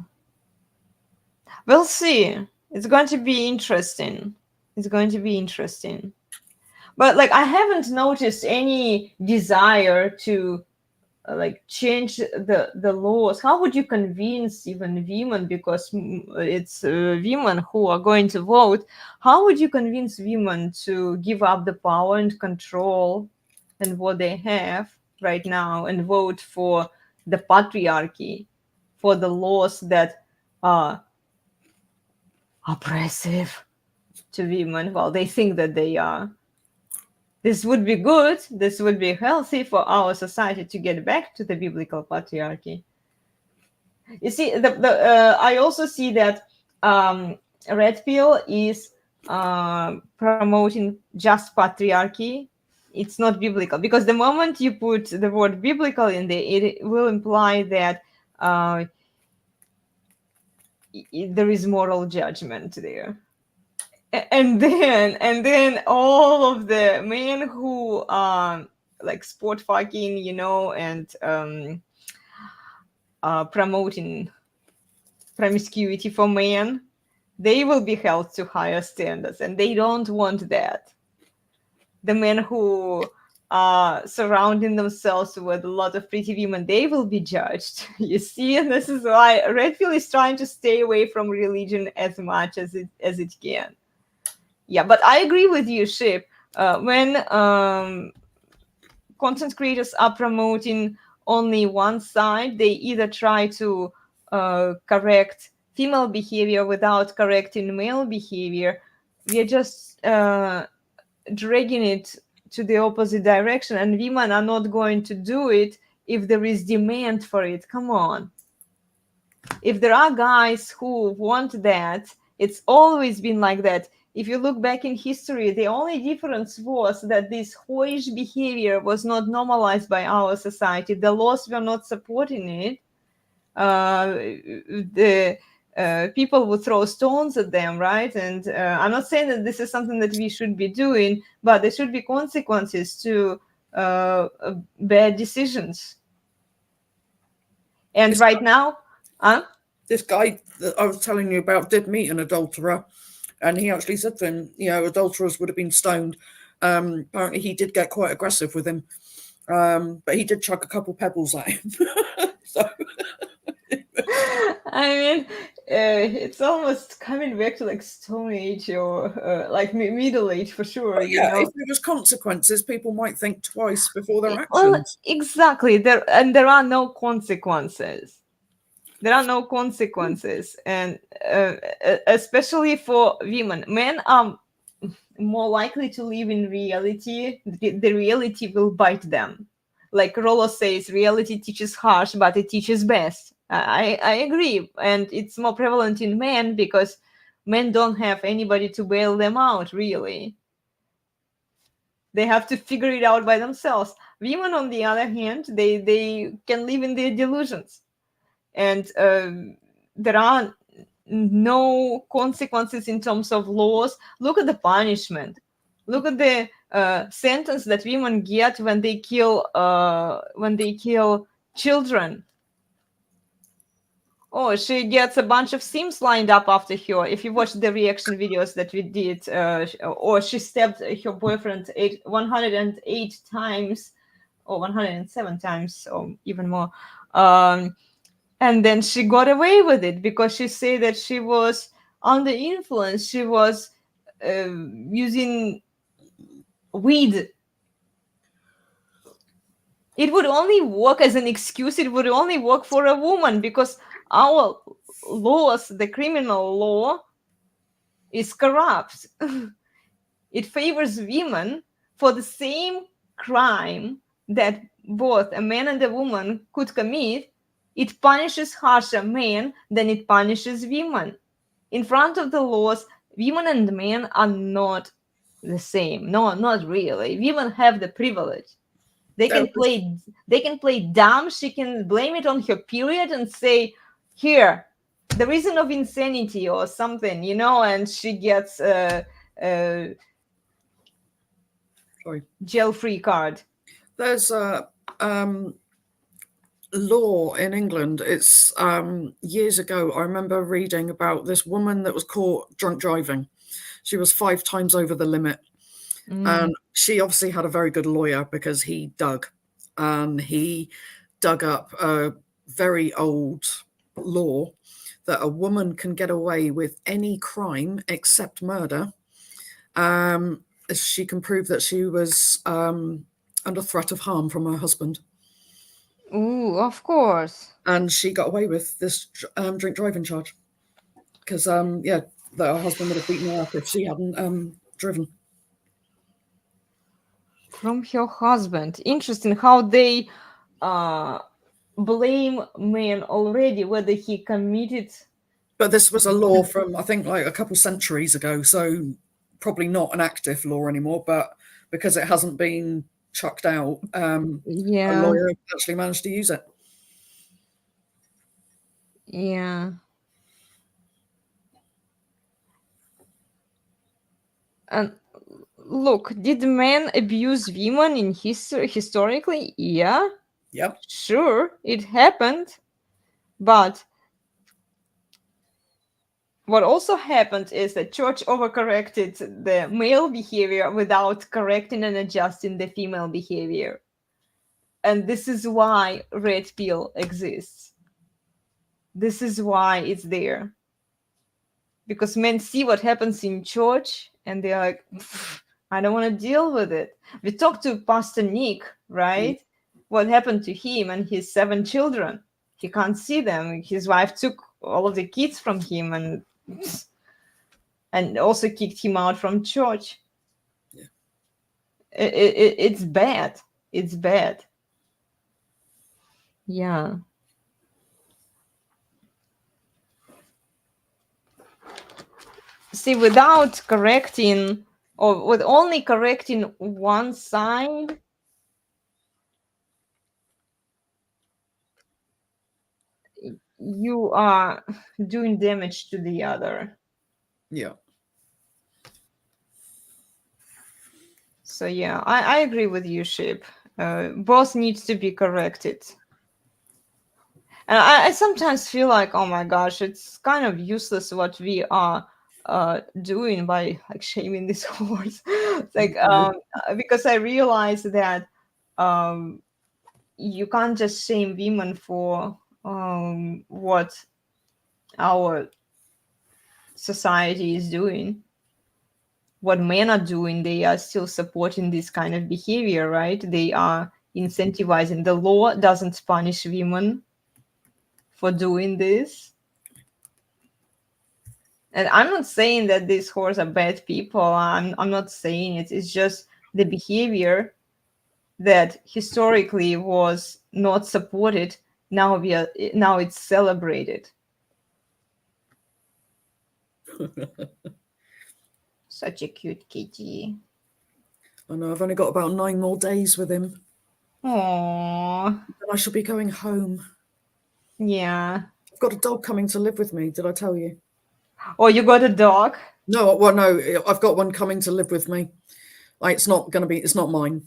We'll see. It's going to be interesting. It's going to be interesting. But like I haven't noticed any desire to like change the laws. How would you convince even women, because it's women who are going to vote? How would you convince women to give up the power and control and what they have right now and vote for the patriarchy, for the laws that are oppressive to women? Well, they think that they are. This would be good. This would be healthy for our society to get back to the biblical patriarchy. You see, I also see that Red Pill is promoting just patriarchy. It's not biblical, because the moment you put the word biblical in there, it will imply that there is moral judgment there. And then all of the men who like sport fucking, and promoting promiscuity for men, they will be held to higher standards, and they don't want that. The men who are surrounding themselves with a lot of pretty women, they will be judged. You see, and this is why Red Pill is trying to stay away from religion as much as it can. Yeah, but I agree with you, Ship. When content creators are promoting only one side, they either try to correct female behavior without correcting male behavior. We are just dragging it to the opposite direction, and women are not going to do it if there is demand for it. Come on. If there are guys who want that, it's always been like that. If you look back in history, the only difference was that this whorish behavior was not normalized by our society. The laws were not supporting it. The people would throw stones at them, right? And I'm not saying that this is something that we should be doing, but there should be consequences to bad decisions. And This right now, This guy that I was telling you about did meet an adulterer, and he actually said to him, adulterers would have been stoned. Apparently, he did get quite aggressive with him, but he did chuck a couple pebbles at him. So, I mean, it's almost coming back to like Stone Age or like Middle Age for sure. if there was consequences, people might think twice before their Well, actions. exactly. There are no consequences. There are no consequences, and especially for women. Men are more likely to live in reality. The reality will bite them. Like Rollo says, reality teaches harsh, but it teaches best. I agree, and it's more prevalent in men because men don't have anybody to bail them out, really. They have to figure it out by themselves. Women, on the other hand, they can live in their delusions, and there are no consequences in terms of laws. Look at the punishment. Look at the sentence that women get when they kill children. Oh, she gets a bunch of Sims lined up after her. If you watch the reaction videos that we did, or she stabbed her boyfriend 108 times, or 107 times, or even more. And then she got away with it because she said that she was under influence. She was using weed. It would only work as an excuse. It would only work for a woman because our laws, the criminal law, is corrupt. It favors women for the same crime that both a man and a woman could commit. It punishes harsher men than it punishes women. In front of the laws, women and men are not the same. No, not really. Women have the privilege. They can play dumb. She can blame it on her period and say, here, the reason of insanity or something, and she gets jail-free card. There's a law in England. It's years ago. I remember reading about this woman that was caught drunk driving. She was 5 times over the limit. And she obviously had a very good lawyer because he dug up a very old law that a woman can get away with any crime except murder. If she can prove that she was under threat of harm from her husband. Ooh, of course. And she got away with this drink driving charge because, that her husband would have beaten her up if she hadn't driven. From her husband. Interesting how they blame men already, whether he committed. But this was a law from, I think, like a couple centuries ago, so probably not an active law anymore, but because it hasn't been chucked out, a lawyer actually managed to use it. Yeah. And look, did men abuse women in historically? Yeah. Yep. Sure, it happened. But what also happened is that church overcorrected the male behavior without correcting and adjusting the female behavior. And this is why red pill exists. This is why it's there. Because men see what happens in church and they're like, I don't want to deal with it. We talked to Pastor Nick, right? What happened to him and his 7 children? He can't see them. His wife took all of the kids from him and also kicked him out from church. Yeah. It's bad. It's bad. Yeah. See, without correcting, or with only correcting one side, you are doing damage to the other. Yeah. So yeah, I agree with you, Ship. Both needs to be corrected. And I sometimes feel like, oh my gosh, it's kind of useless what we are doing by like shaming this horse. It's like because I realize that you can't just shame women for what our society is doing. What men are doing, they are still supporting this kind of behavior, right? They are incentivizing. The law doesn't punish women for doing this. And I'm not saying that these whores are bad people. I'm not saying it. It's just the behavior that historically was not supported. Now it's celebrated. Such a cute kitty. I know, I've only got about 9 more days with him. Aww. And I shall be going home. Yeah. I've got a dog coming to live with me. Did I tell you? Oh, you got a dog? No, well, no, I've got one coming to live with me. Like, it's not mine,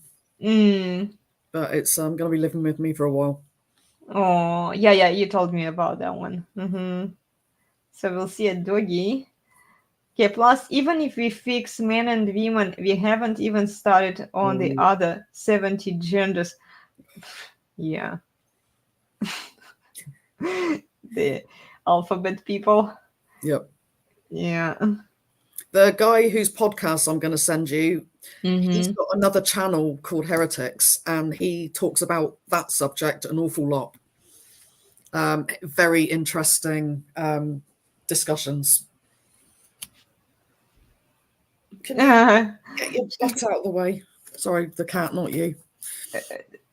but it's going to be living with me for a while. Oh, yeah, you told me about that one. So we'll see a doggy. Okay, plus, even if we fix men and women, we haven't even started on the other 70 genders. Yeah. The alphabet people. Yep. Yeah. The guy whose podcast I'm going to send you, he's Mm-hmm. got another channel called Heretics, and he talks about that subject an awful lot. Very interesting discussions. Can you get your butt out of the way? Sorry, the cat, not you.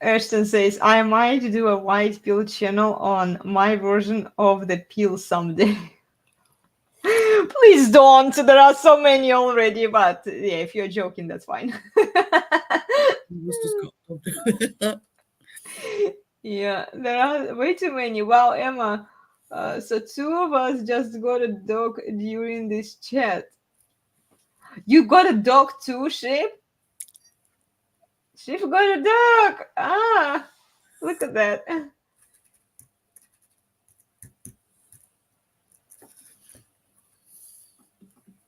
Ashton says, I might do a white pill channel on my version of the pill someday. Please don't. There are so many already, but yeah, if you're joking, that's fine. Yeah, there are way too many. Wow, Emma. So 2 of us just got a dog during this chat. You got a dog too, Ship? Ship got a dog. Ah, look at that.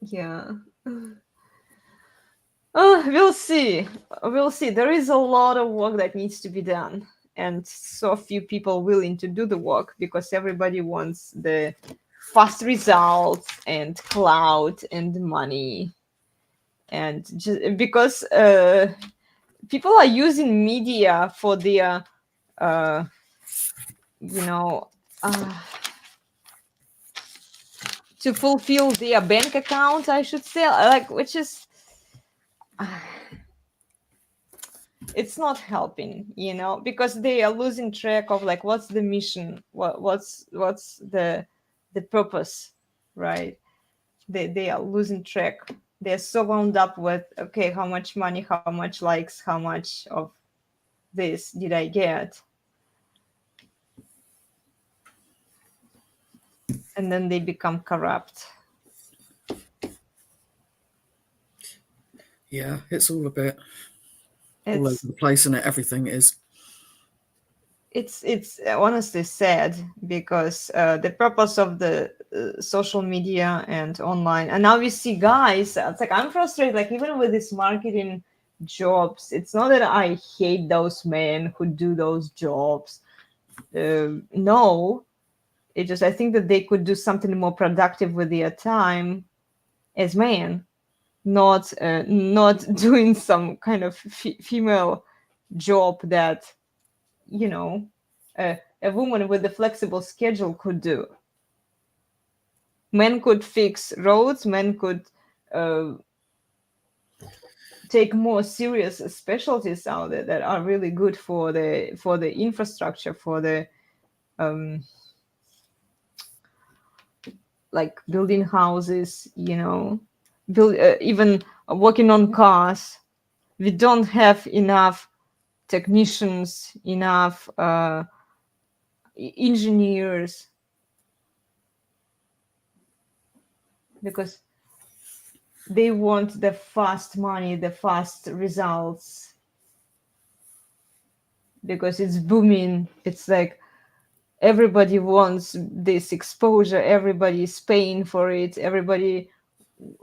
Yeah. We'll see. We'll see. There is a lot of work that needs to be done, and so few people willing to do the work because everybody wants the fast results and clout and money, and just because people are using media for their, you know, to fulfill their bank account, I should say, like, which is. It's not helping, because they are losing track of like what's the mission, what's the purpose, right? They are losing track. They're so wound up with, okay, how much money, how much likes, how much of this did I get, and then they become corrupt. Yeah, it's all a bit all over the place, and everything is. it's honestly sad because the purpose of the social media and online, and now we see guys. It's like I'm frustrated. Like even with this marketing jobs, it's not that I hate those men who do those jobs. No, it just I think that they could do something more productive with their time as men, not doing some kind of female job that you know a woman with a flexible schedule could do. Men could fix roads, men could uh, take more serious specialties out there that are really good for the infrastructure, for the um, like building houses, build even working on cars. We don't have enough technicians, enough engineers, because they want the fast money, the fast results, because it's booming. It's like everybody wants this exposure, everybody is paying for it, everybody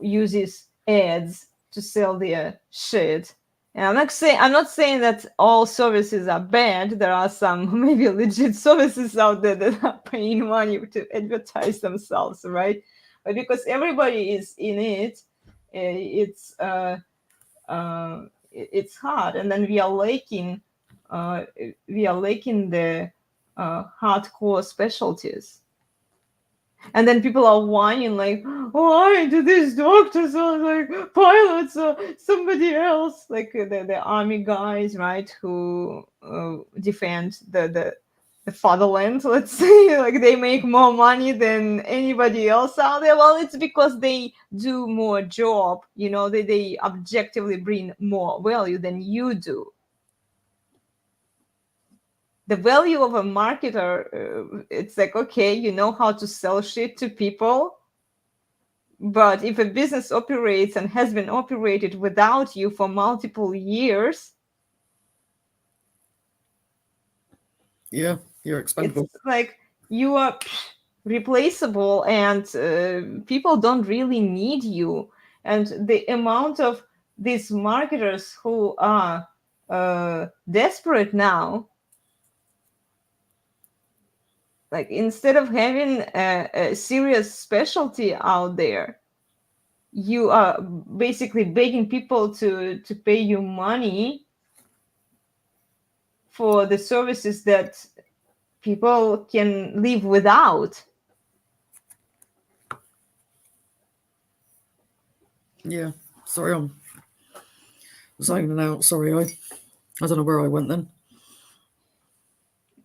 uses ads to sell their shit. And I'm not saying that all services are bad. There are some maybe legit services out there that are paying money to advertise themselves, right? But because everybody is in it, it's hard, and then uh, we are lacking the hardcore specialties. And then people are whining like, why do these doctors are like pilots or somebody else, like the army guys, right, who defend the fatherland, let's say, like they make more money than anybody else out there. Well, it's because they do more job, they objectively bring more value than you do. The value of a marketer, it's like, okay, you know how to sell shit to people, but if a business operates and has been operated without you for multiple years, Yeah, you're expendable. it's like you are replaceable, and people don't really need you. And the amount of these marketers who are desperate now, like instead of having a serious specialty out there, you are basically begging people to pay you money for the services that people can live without. Yeah, sorry, I'm zoning out. Sorry, I don't know where I went then.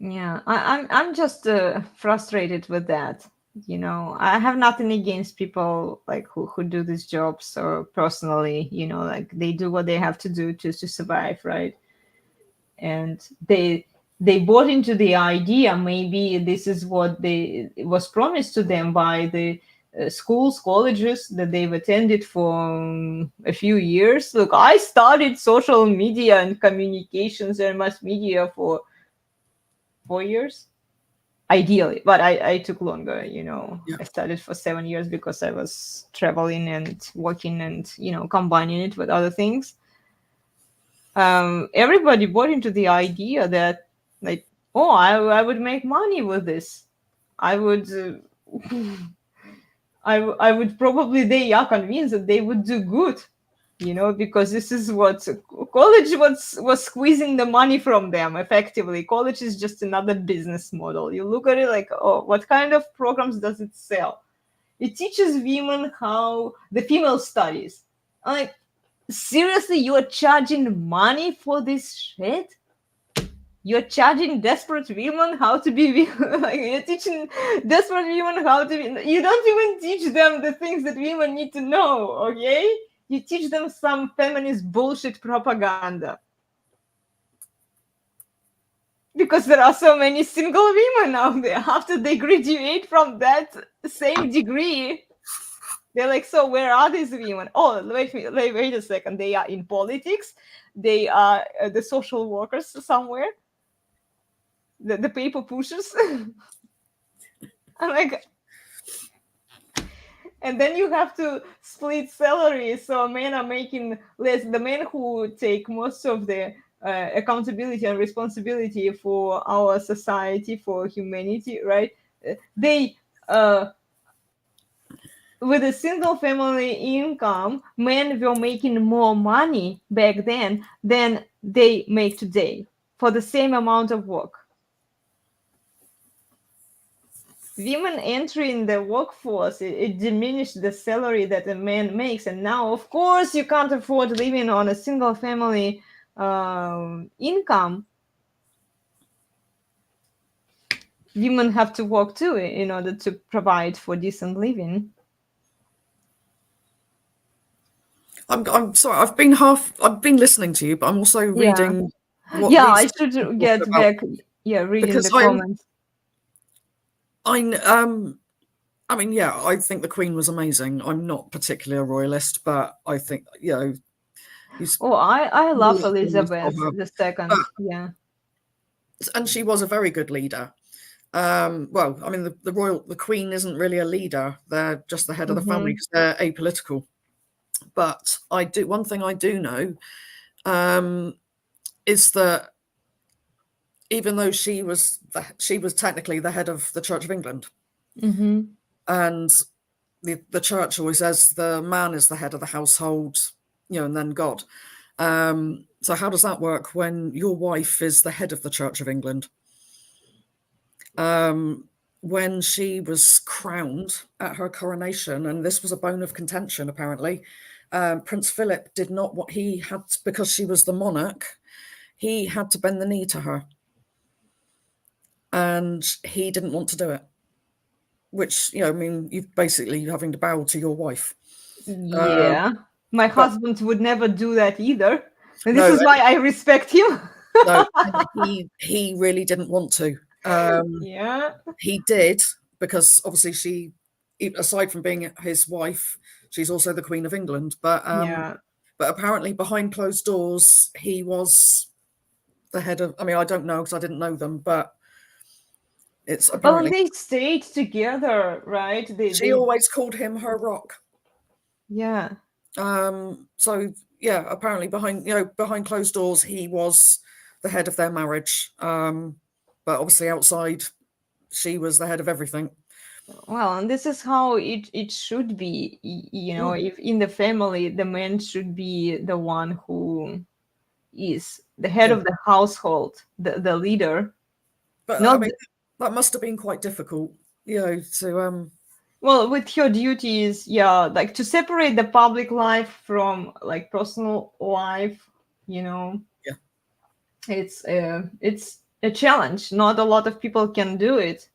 Yeah, I'm just frustrated with that. I have nothing against people like who do these jobs, or personally, like they do what they have to do to survive, right? And they bought into the idea. Maybe this is what they it was promised to them by the schools, colleges that they've attended for a few years. Look, I studied social media and communications and mass media for 4 years, ideally, but I took longer. Yeah. I studied for 7 years because I was traveling and working and combining it with other things. Everybody bought into the idea that, like, oh, I would make money with this. I would I would probably, they are convinced that they would do good, because this is what college was squeezing the money from them effectively. College is just another business model. You look at it like, oh, what kind of programs does it sell? It teaches women how the female studies. I'm like, seriously, you are charging money for this shit? You're charging desperate women how to be like, you're teaching desperate women how to be. You don't even teach them the things that women need to know, okay? You teach them some feminist bullshit propaganda. Because there are so many single women out there. After they graduate from that same degree, they're like, so where are these women? Oh, wait a second. They are in politics. They are the social workers somewhere. the paper pushers. I'm like, and then you have to split salary, so men are making less. The men who take most of the accountability and responsibility for our society, for humanity, right? They with a single family income, men were making more money back then than they make today for the same amount of work. Women entering the workforce, it diminished the salary that a man makes. And now, of course, you can't afford living on a single family income. Women have to work too in order to provide for decent living. I'm sorry. I've been listening to you, but I'm also Yeah. reading what Yeah, these I should people get about back. Yeah, reading because the comments. I mean, yeah, I think the Queen was amazing. I'm not particularly a royalist, but I think he's Oh, I a love lot of things of Elizabeth her. the second. But, Yeah. and she was a very good leader. Well, I mean, the Queen isn't really a leader; they're just the head of the family Mm-hmm. because they're apolitical. But one thing I do know is that even though she was technically the head of the Church of England, Mm-hmm. and the church always says the man is the head of the household, and then God. So how does that work when your wife is the head of the Church of England? When she was crowned at her coronation, and this was a bone of contention apparently, Prince Philip did not what he had, because she was the monarch, he had to bend the knee to her, and he didn't want to do it, which, I mean, you're basically having to bow to your wife. Yeah. My But husband would never do that either. And this no, is why I respect him. no, he really didn't want to. Yeah. He did, because obviously aside from being his wife, she's also the Queen of England. But Yeah. apparently behind closed doors, he was the head of. I mean, I don't know because I didn't know them, but it's Well, and apparently they stayed together, right? she They always called him her rock. yeah. So yeah, apparently behind closed doors, he was the head of their marriage. But obviously outside, she was the head of everything. Well, and this is how it should be. If in the family the man should be the one who is the head Yeah. of the household, the leader. But I Not mean, that must have been quite difficult, to well, with your duties, yeah, like to separate the public life from like personal life, yeah. it's a challenge. Not a lot of people can do it.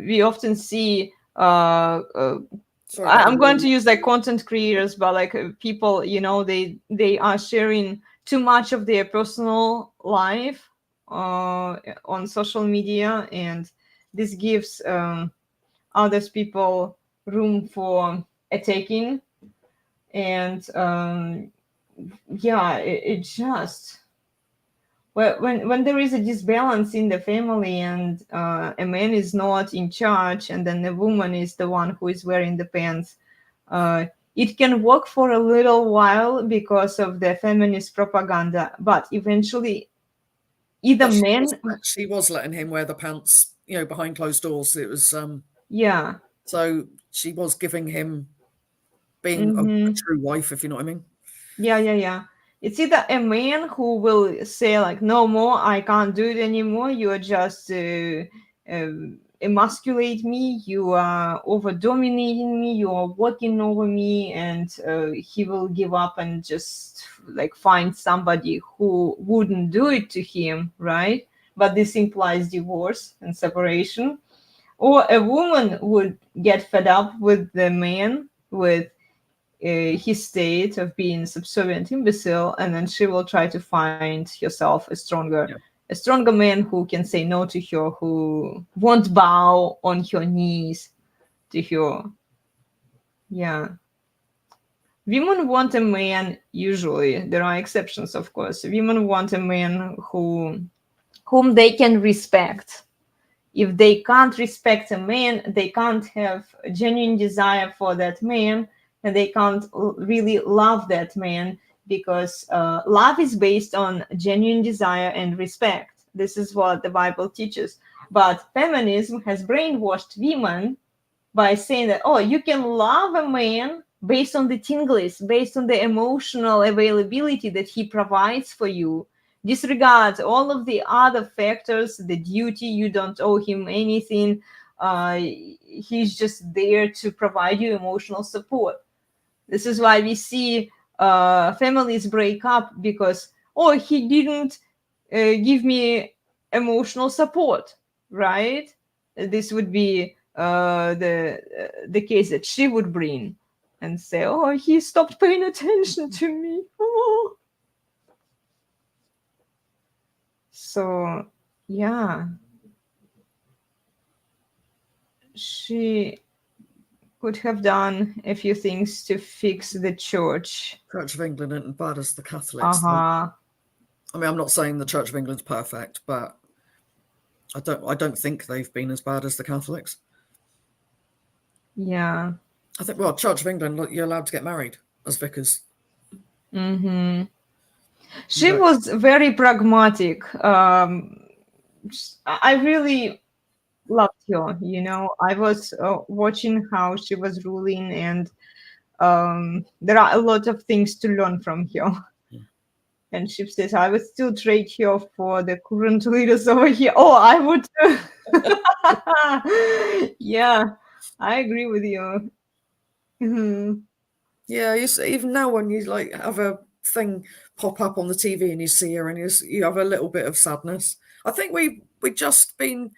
We often see Sorry about the I'm going to room. use like content creators, but like people, they are sharing too much of their personal life on social media, and this gives others people room for attacking. And yeah, it just when there is a disbalance in the family, and a man is not in charge, and then the woman is the one who is wearing the pants, it can work for a little while because of the feminist propaganda, but eventually either But men. she was letting him wear the pants, behind closed doors. It was Yeah. so she was giving him being a Mm-hmm. true wife, if you know what I mean. Yeah. It's either a man who will say like, no more, I can't do it anymore. You are just emasculate me. You are over dominating me. You are walking over me, and he will give up and just like find somebody who wouldn't do it to him, right? But this implies divorce and separation. Or a woman would get fed up with the man, with his state of being subservient imbecile, and then she will try to find herself Yeah. a stronger man who can say no to her, who won't bow on her knees to her. Yeah, women want a man, usually there are exceptions, of course, women want a man whom they can respect. If they can't respect a man, they can't have a genuine desire for that man, and they can't really love that man, because love is based on genuine desire and respect. This is what the Bible teaches. But feminism has brainwashed women by saying that, oh, you can love a man based on the tinglies, based on the emotional availability that he provides for you. Disregard all of the other factors, the duty, you don't owe him anything. He's just there to provide you emotional support. This is why we see families break up, because, oh, he didn't give me emotional support, right? This would be the case that she would bring and say, oh, he stopped paying attention to me. Oh. So, yeah, she could have done a few things to fix the church. Church of England isn't bad as the Catholics. Uh-huh. I mean, I'm not saying the Church of England's perfect, but I don't think they've been as bad as the Catholics. Yeah. I think, well, Church of England, look, you're allowed to get married as vicars. Mm-hmm. She Right. was very pragmatic. I really loved her. I was watching how she was ruling, and there are a lot of things to learn from her. And she says, I would still trade her for the current leaders over here. Oh, I would too. Yeah, I agree with you. Mhm. Yeah, even now when you like have a thing pop up on the TV and you see her and you have a little bit of sadness. I think we just been,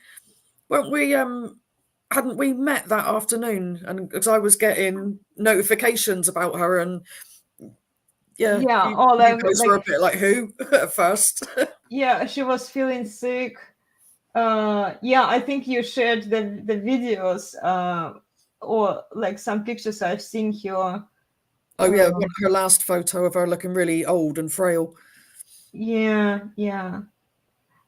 weren't we? Hadn't we met that afternoon? And because I was getting notifications about her, and yeah, Yeah, you guys were a bit like, who at first? yeah, she was feeling sick. Yeah, I think you shared the videos, or like some pictures I've seen here. Oh yeah, her last photo of her looking really old and frail. Yeah.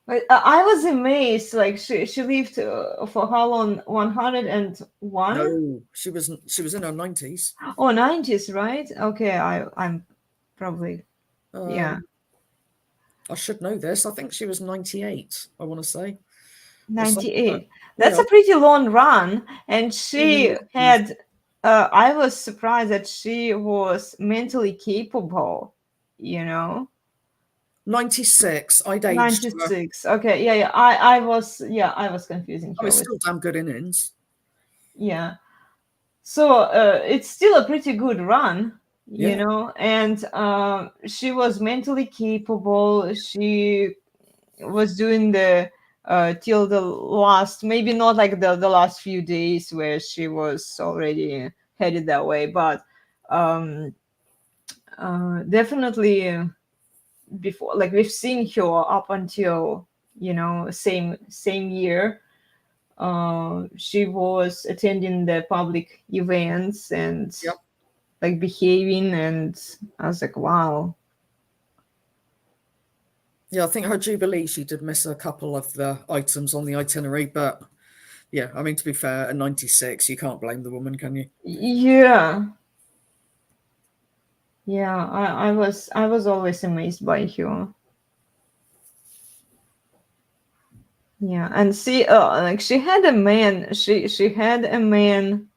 But I was amazed. Like she lived for how long? 101? No, she was in her 90s. Oh, 90s, right? Okay, I'm probably, yeah. I should know this. I think she was 98, I want to say. 98. That's Yeah. a pretty long run. And she Mhm. had, I was surprised that she was mentally capable, 96. I'd aged her. 96. Okay, yeah. I was confusing I her mean, with, still damn good innings. yeah. So it's still a pretty good run, Yeah. and she was mentally capable. She was doing the till the last, maybe not like the last few days where she was already headed that way, but definitely before, like we've seen her up until same year. She was attending the public events and Yep. like behaving, and I was like, wow. Yeah, I think her Jubilee, she did miss a couple of the items on the itinerary, but yeah, I mean, to be fair, at 96, you can't blame the woman, can you? Yeah. I was always amazed by her. Yeah, and see, like she had a man. She had a man.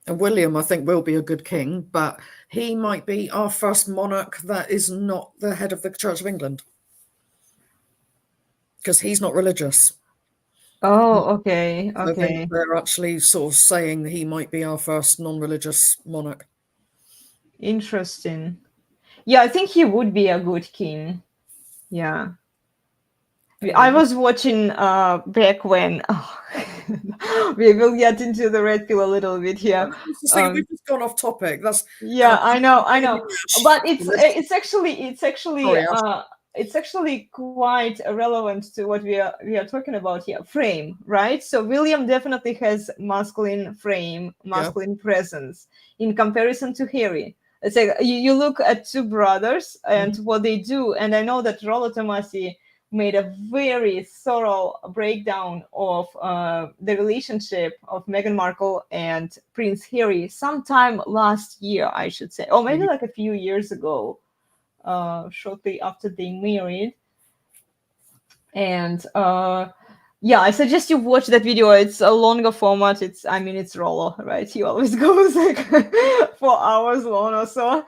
And William, I think, will be a good king, but he might be our first monarch that is not the head of the Church of England. Because he's not religious. Oh, okay, I think okay. they're actually sort of saying that he might be our first non-religious monarch. Interesting. Yeah, I think he would be a good king. Yeah. I was watching back when we will get into the red pill a little bit here. We've just gone off topic. That's Yeah, I know, but it's Sorry, actually quite relevant to what we are talking about here. Frame, right? So William definitely has masculine frame, masculine presence in comparison to Harry. It's like you look at two brothers and what they do, and I know that Rollo Tomasi made a very thorough breakdown of the relationship of Meghan Markle and Prince Harry sometime last year, I should say, or maybe like a few years ago, shortly after they married. And yeah, I suggest you watch that video. It's a longer format. It's Rollo, right? He always goes like 4 hours long or so.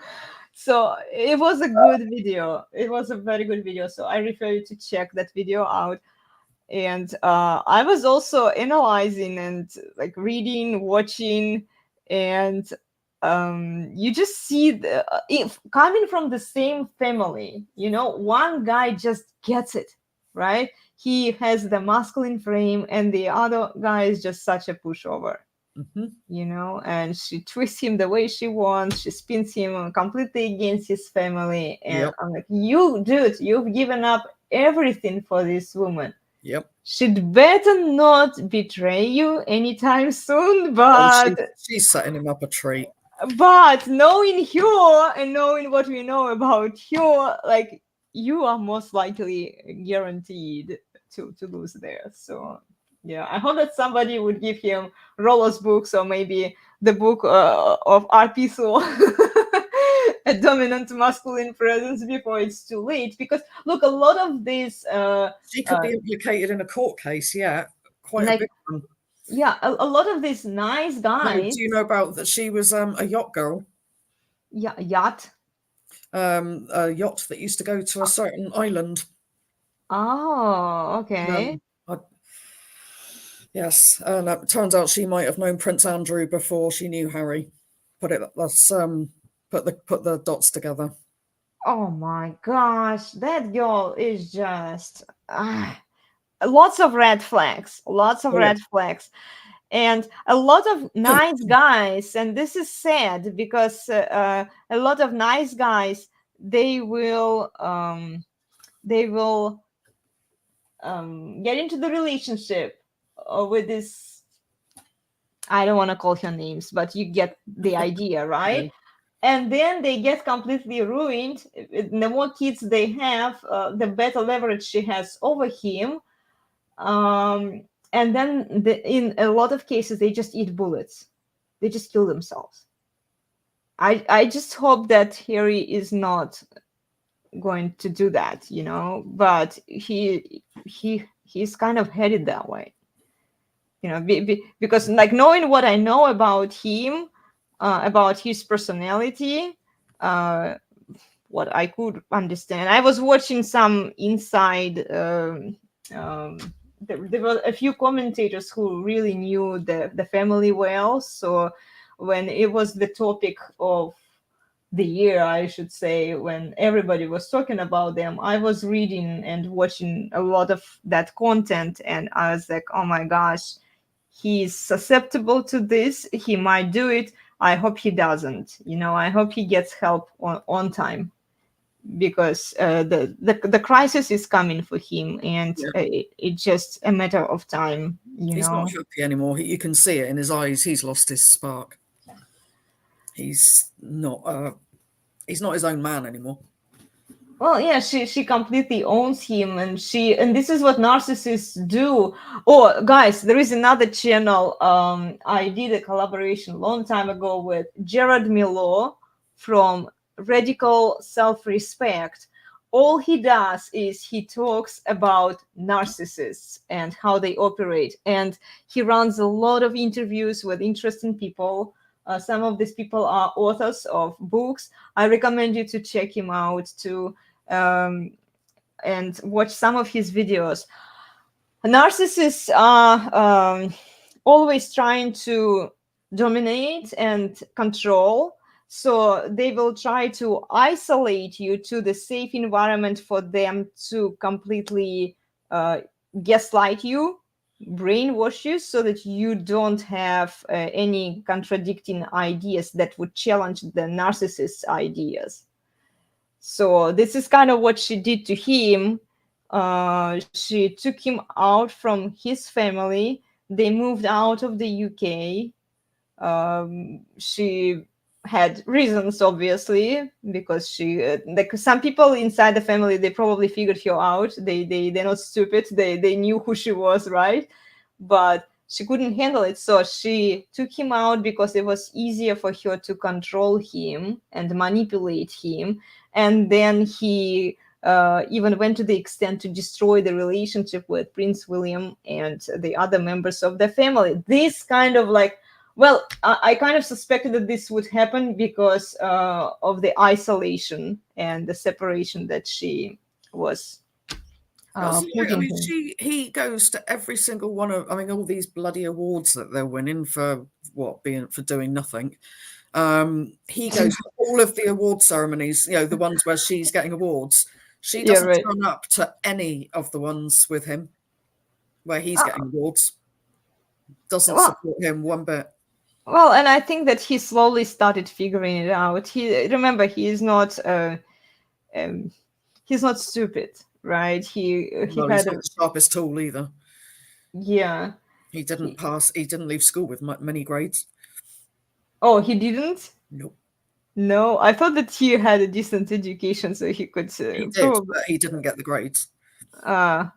So it was a good video. It was a very good video. So I refer you to check that video out. And I was also analyzing and like reading, watching, and you just see if coming from the same family, one guy just gets it, right? He has the masculine frame, and the other guy is just such a pushover. And she twists him the way she wants. She spins him completely against his family. And I'm like, dude, you've given up everything for this woman. She'd better not betray you anytime soon, but she's setting him up a treat. But knowing her and knowing what we know about her, like, you are most likely guaranteed to lose there. So yeah, I hope that somebody would give him Rollo's books, or maybe the book of RP Soul, A Dominant Masculine Presence, before it's too late. Because look, a lot of these she could be implicated in a court case, quite a big one. Yeah, a lot of these nice guys. Do you know about that? She was a yacht girl. Yeah, a yacht. A yacht that used to go to a certain island. Oh, okay. Yes, and it turns out she might have known Prince Andrew before she knew Harry. Put the dots together. Oh my gosh, that girl is just lots of red flags. Red flags. And a lot of nice guys, and this is sad because a lot of nice guys, they will get into the relationship with this. I don't want to call her names, but you get the idea, right? Yeah. And then they get completely ruined. The more kids they have, the better leverage she has over him. And then in a lot of cases, they just eat bullets. They just kill themselves. I just hope that Harry is not going to do that, but he's kind of headed that way. Because like knowing what I know about him, about his personality, what I could understand. I was watching some inside. There were a few commentators who really knew the family well. So when it was the topic of the year, I should say, when everybody was talking about them, I was reading and watching a lot of that content, and I was like, oh my gosh, he's susceptible to this. He might do it. I hope he doesn't. I hope he gets help on time, because the crisis is coming for him, and it's just a matter of time. He's not happy anymore. You can see it in his eyes. He's lost his spark. He's not his own man anymore. Well, yeah, she completely owns him, and this is what narcissists do. Oh, guys, there is another channel. I did a collaboration a long time ago with Jared Milo from Radical Self-Respect. All he does is he talks about narcissists and how they operate, and he runs a lot of interviews with interesting people. Some of these people are authors of books. I recommend you to check him out too, and watch some of his videos. Narcissists are always trying to dominate and control. So they will try to isolate you to the safe environment for them to completely gaslight you, brainwash you, so that you don't have any contradicting ideas that would challenge the narcissist's ideas. So this is kind of what she did to him. She took him out from his family. They moved out of the UK. She had reasons, obviously, because she like some people inside the family, they probably figured her out. They're not stupid. They knew who she was, right? But she couldn't handle it, so she took him out because it was easier for her to control him and manipulate him. And then he even went to the extent to destroy the relationship with Prince William and the other members of the family. This kind of like, well, I kind of suspected that this would happen because of the isolation and the separation that she was putting him. He goes to every single one of, I mean, all these bloody awards that they're winning for for doing nothing. He goes to all of the award ceremonies, the ones where she's getting awards. She Yeah, doesn't right. turn up to any of the ones with him where he's getting awards. Doesn't Well, support him one bit. Well, and I think that he slowly started figuring it out. Remember, he's not stupid, right? He No, he's had not the sharpest tool either. yeah. He didn't pass. He didn't leave school with many grades. Oh, he didn't? Nope. No, I thought that he had a decent education, so he could He did, probably. but he didn't get the grades. Well,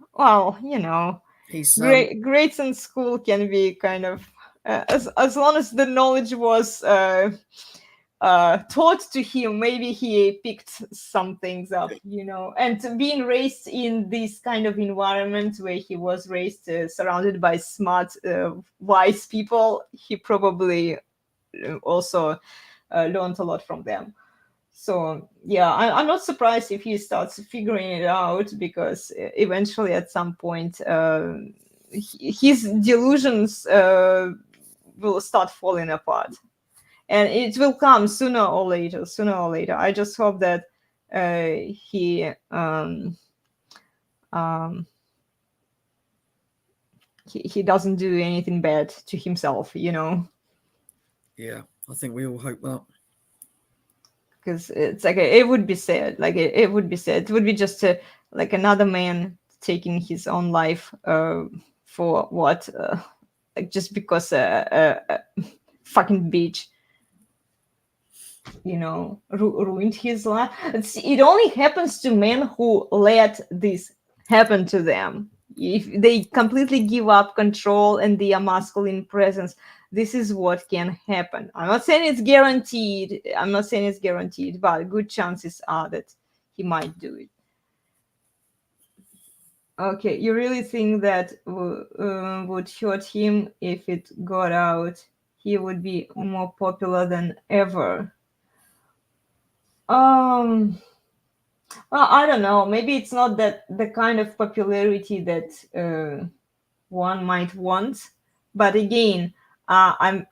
He's grades in school can be kind of as long as the knowledge was taught to him, maybe he picked some things up, and being raised in this kind of environment where he was raised surrounded by smart, wise people, he probably also learned a lot from them. So yeah, I'm not surprised if he starts figuring it out, because eventually at some point his delusions will start falling apart, and it will come sooner or later. I just hope that he doesn't do anything bad to himself, Yeah, I think we all hope that. Because it's like it would be sad. Like it would be sad. It would be just like another man taking his own life for what? Like just because fucking bitch, ruined his life. It only happens to men who let this happen to them. If they completely give up control and their masculine presence, this is what can happen. I'm not saying it's guaranteed, but good chances are that he might do it. Okay, you really think that would hurt him if it got out? He would be more popular than ever. Well, I don't know. Maybe it's not that the kind of popularity that one might want, but again, I'm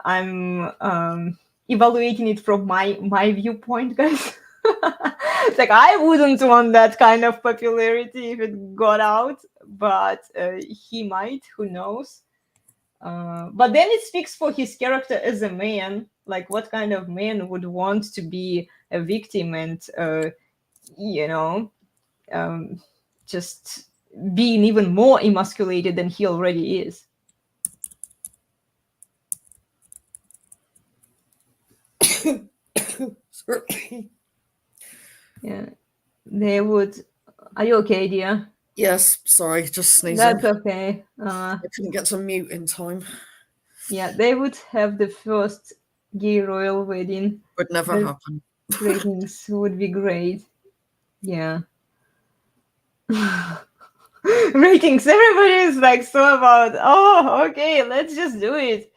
evaluating it from my viewpoint, guys. It's like I wouldn't want that kind of popularity if it got out, but he might. Who knows? But then it speaks for his character as a man. Like, what kind of man would want to be a victim and just being even more emasculated than he already is? Certainly. Yeah, they would. Are you okay, dear? Yes, sorry, just sneezing. That's okay. I couldn't get to mute in time. Yeah, they would have the first gay royal wedding. Would never happen. Ratings would be great. Yeah. Ratings. Everybody is like so about, okay, let's just do it.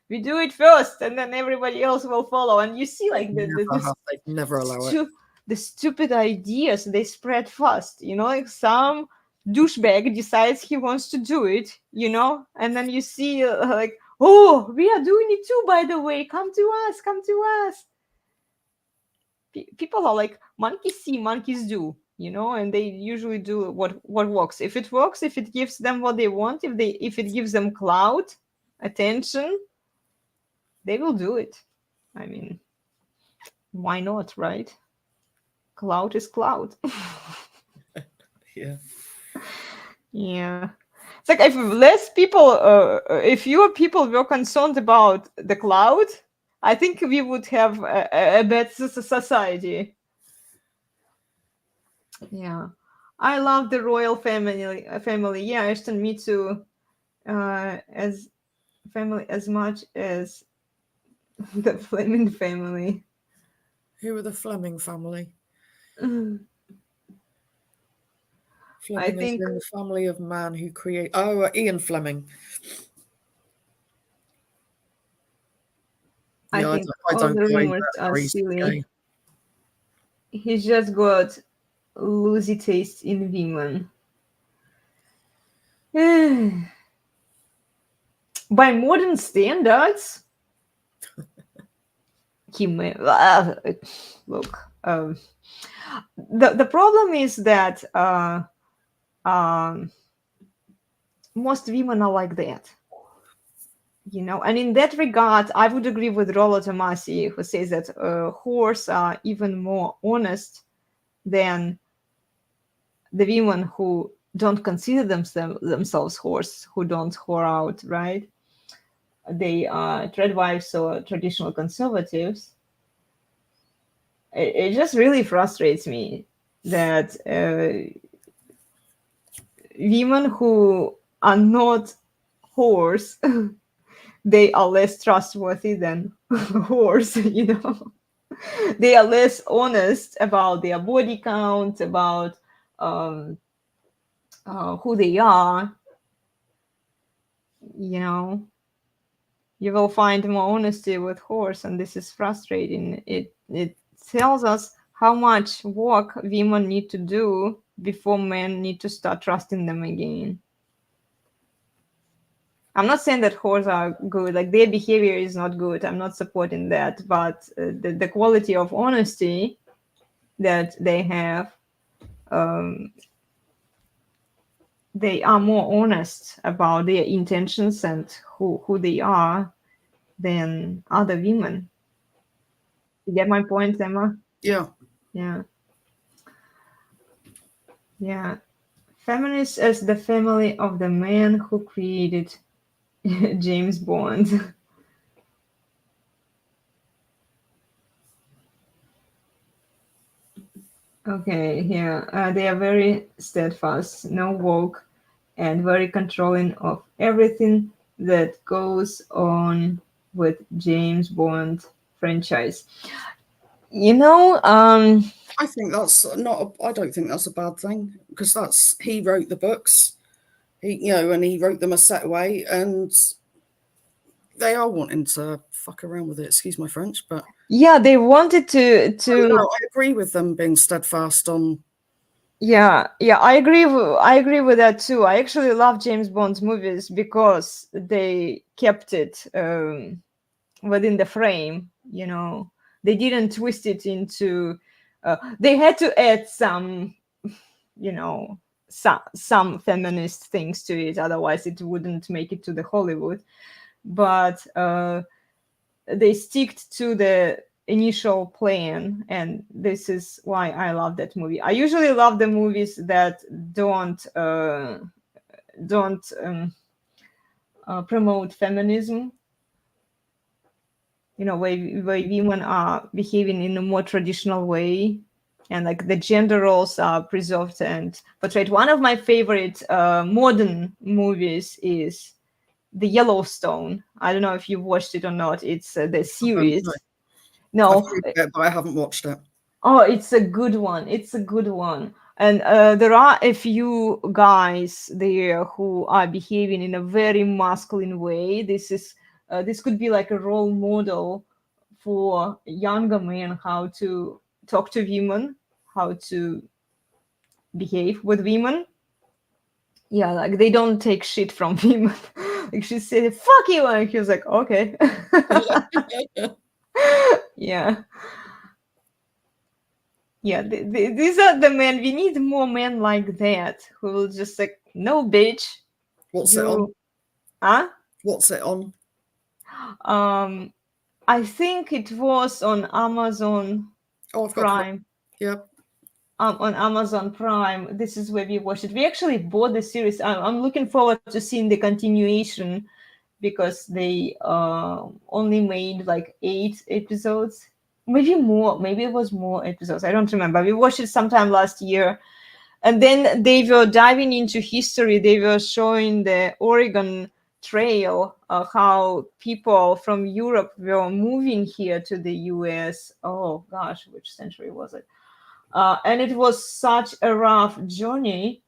We do it first, and then everybody else will follow. And you see, like They'd never allow it. The stupid ideas, they spread fast. Like some douchebag decides he wants to do it, and then you see like, oh, we are doing it too, by the way. Come to us. People are like, monkeys see, monkeys do, and they usually do what works. If it works, if it gives them what they want, if it gives them clout, attention, they will do it. I mean, why not, right? Clout is clout. Yeah. Yeah. It's like if fewer people were concerned about the clout, I think we would have a better society. Yeah, I love the royal family. Family, yeah, Ashton, me too. As family as much as the Fleming family. Who are the Fleming family? I Fleming is think in the family of man who create. Oh, Ian Fleming. I Yeah, think I all don't the buy rumors that are Harry's silly. gay. He's just got loosey taste in women. By modern standards, he may look. The problem is that most women are like that, and in that regard, I would agree with Rollo Tomasi, who says that whores are even more honest than the women who don't consider themselves whores, who don't whore out, right? They are tradwives or traditional conservatives. It just really frustrates me that women who are not whores, they are less trustworthy than whores. They are less honest about their body count, about um, who they are. You will find more honesty with whores, and this is frustrating. It tells us how much work women need to do before men need to start trusting them again. I'm not saying that whores are good, like their behavior is not good. I'm not supporting that, but the quality of honesty that they have, they are more honest about their intentions and who they are than other women. You get my point, Emma? Yeah. Yeah. Yeah. Feminists as the family of the man who created James Bond. Okay, yeah. They are very steadfast, no woke, and very controlling of everything that goes on with James Bond franchise. I think that's not. I don't think that's a bad thing because he wrote the books, and he wrote them a set way, and they are wanting to fuck around with it. Excuse my French, but yeah, they wanted to no, I agree with them being steadfast on. Yeah, I agree. I agree with that too. I actually love James Bond's movies because they kept it within the frame. They didn't twist it into. They had to add some, some feminist things to it. Otherwise, it wouldn't make it to the Hollywood. But they stick to the initial plan, and this is why I love that movie. I usually love the movies that don't promote feminism, where women are behaving in a more traditional way, and like the gender roles are preserved and portrayed. One of my favorite modern movies is the Yellowstone. I don't know if you've watched it or not. It's the series. I've No. heard it, but I haven't watched it. Oh, it's a good one. It's a good one. And there are a few guys there who are behaving in a very masculine way. This could be like a role model for younger men, how to talk to women, how to behave with women. Yeah, like they don't take shit from women. Like she said, "Fuck you," and he was like, "Okay." Yeah. Yeah, these are the men. We need more men like that who will just like, no, bitch. What's it on? Huh? What's it on? I think it was on Amazon Oh, I've got Prime. Yep. On Amazon Prime. This is where we watched it. We actually bought the series. I'm looking forward to seeing the continuation because they only made like 8 episodes, maybe more, maybe it was more episodes, I don't remember. We watched it sometime last year, and then they were diving into history. They were showing the Oregon Trail, how people from Europe were moving here to the US. Oh gosh, which century was it? And it was such a rough journey.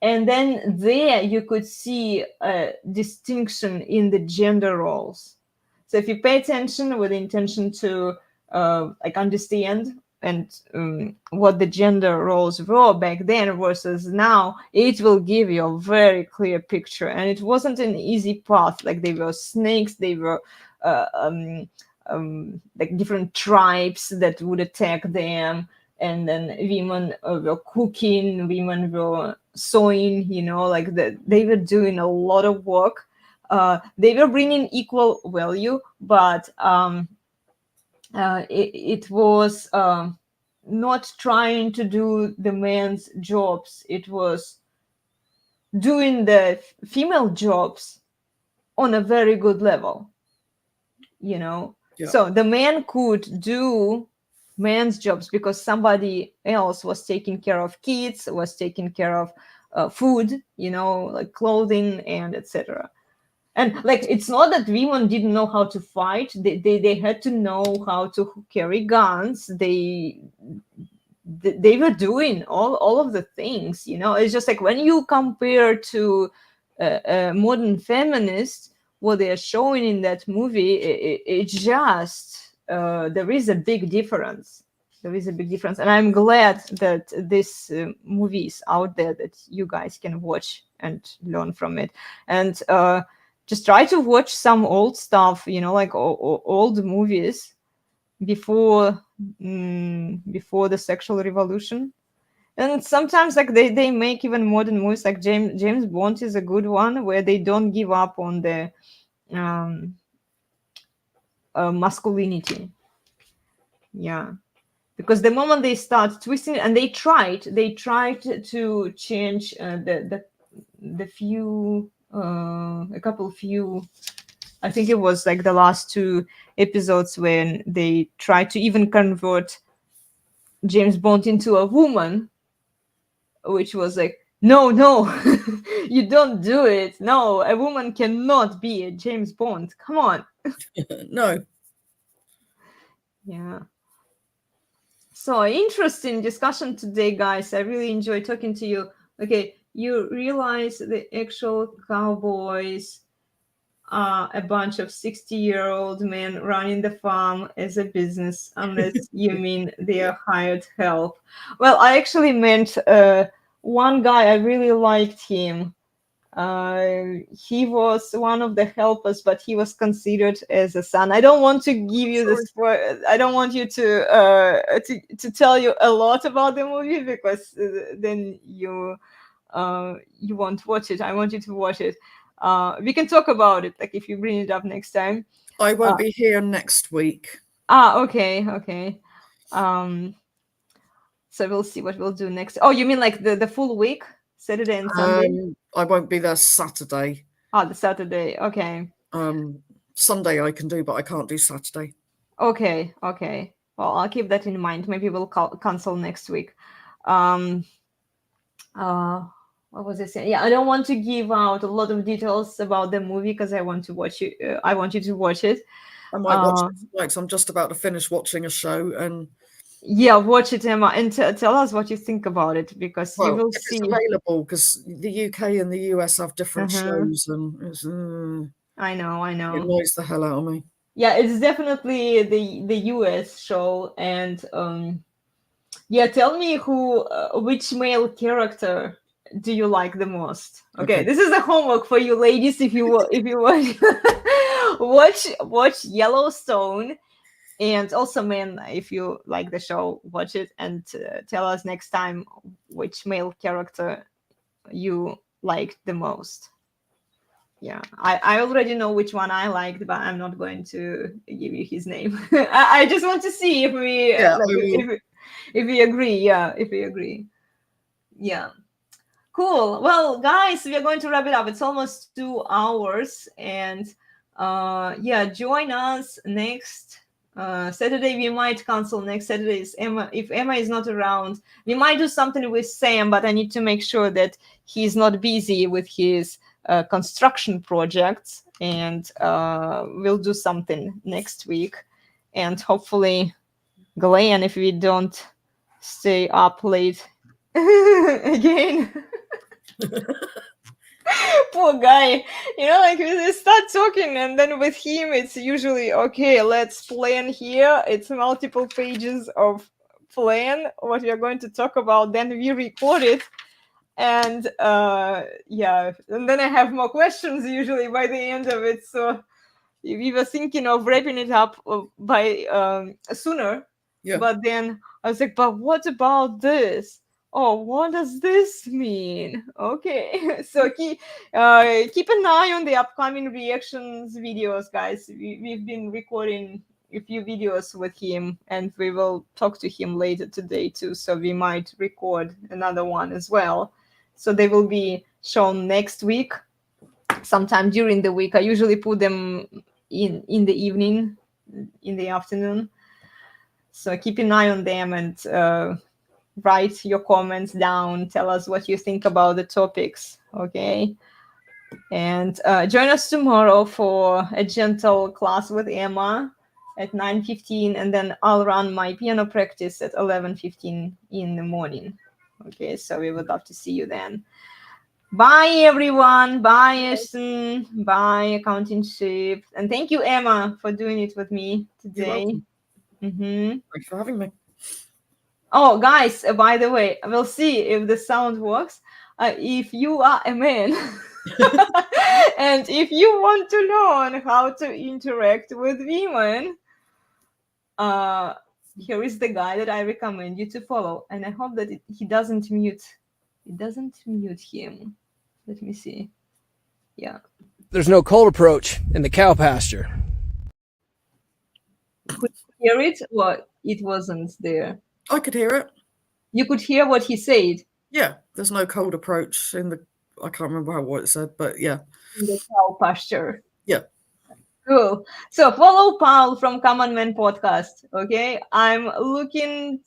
And then there you could see a distinction in the gender roles. So if you pay attention with the intention to like understand and what the gender roles were back then versus now, it will give you a very clear picture. And it wasn't an easy path. Like they were snakes, they were like different tribes that would attack them, and then women were cooking, women were sewing, like they were doing a lot of work. They were bringing equal value, but it was not trying to do the men's jobs. It was doing the female jobs on a very good level, Yeah. So the man could do man's jobs because somebody else was taking care of kids, was taking care of food, like clothing and etc. And like it's not that women didn't know how to fight. They had to know how to carry guns. They were doing all of the things. It's just like when you compare to a modern feminist, what they are showing in that movie, it just there is a big difference. There is a big difference, and I'm glad that this movie is out there, that you guys can watch and learn from it. And just try to watch some old stuff, like old movies before the sexual revolution. And sometimes like they make even modern movies, like James Bond is a good one, where they don't give up on the masculinity. Yeah, because the moment they start twisting, and they tried to change the few a couple few, I think it was like the last 2 episodes when they tried to even convert James Bond into a woman, which was like, no, you don't do it. No, a woman cannot be a James Bond. Come on. No. Yeah. So interesting discussion today, guys. I really enjoyed talking to you. Okay, you realize the actual cowboys are a bunch of 60-year-old men running the farm as a business, unless you mean they are hired help. Well, I actually meant one guy. I really liked him. He was one of the helpers, but he was considered as a son. I don't want to give you this. I don't want you to tell you a lot about the movie, because then you won't watch it. I want you to watch it. We can talk about it, like if you bring it up next time. I won't be here next week. Okay. So we'll see what we'll do next. Oh, you mean like the full week, Saturday and Sunday? I won't be there Saturday. The Saturday. Okay. Sunday I can do, but I can't do Saturday. Okay. Well, I'll keep that in mind. Maybe we'll cancel next week. What was I saying? Yeah, I don't want to give out a lot of details about the movie because I want to watch you. I want you to watch it. I might watch it tonight. I'm just about to finish watching a show, and yeah, watch it, Emma, and tell us what you think about it, because you will see. It's available, because the UK and the US have different shows, and it's, I know. It annoys the hell out of me. Yeah, it's definitely the US show, and yeah, tell me which male character do you like the most? Okay, this is a homework for you ladies. If you watch Yellowstone, and also men, if you like the show, watch it and tell us next time which male character you liked the most. Yeah, I already know which one I liked, but I'm not going to give you his name. I just want to see if we if we agree. Yeah, if we agree. Yeah. Cool. Well, guys, we are going to wrap it up. It's almost 2 hours, and Yeah, join us next Saturday. We might cancel next Saturday. Is Emma? If Emma is not around, we might do something with Sam, but I need to make sure that he's not busy with his construction projects, and we'll do something next week. And hopefully, Glenn, if we don't stay up late again. Poor guy. Like we start talking, and then with him, it's usually okay. Let's plan here. It's multiple pages of plan what we are going to talk about. Then we record it, and yeah, and then I have more questions usually by the end of it. So we were thinking of wrapping it up by sooner, Yeah. but then I was like, but what about this? Oh, what does this mean? Okay, so keep an eye on the upcoming reactions videos, guys. We've been recording a few videos with him, and we will talk to him later today too. So we might record another one as well. So they will be shown next week, sometime during the week. I usually put them in the evening, in the afternoon. So keep an eye on them, and write your comments down. Tell us what you think about the topics, okay? And join us tomorrow for a gentle class with Emma at 9:15, and then I'll run my piano practice at 11:15 in the morning. Okay, so we would love to see you then. Bye, everyone. Bye, Ashton. Bye, Accounting Ship. And thank you, Emma, for doing it with me You're today. welcome. Mm-hmm. Thanks for having me. Oh, guys, by the way, we'll see if the sound works. If you are a man and if you want to learn how to interact with women, here is the guy that I recommend you to follow. And I hope that he doesn't mute. It doesn't mute him. Let me see. Yeah. There's no cold approach in the cow pasture. Could you hear it, or it wasn't there? I could hear it. You could hear what he said Yeah, there's no cold approach in the. I can't remember what it said, but yeah. in the cow pasture. Yeah. Cool. So follow Paul from Common Man Podcast. Okay, I'm looking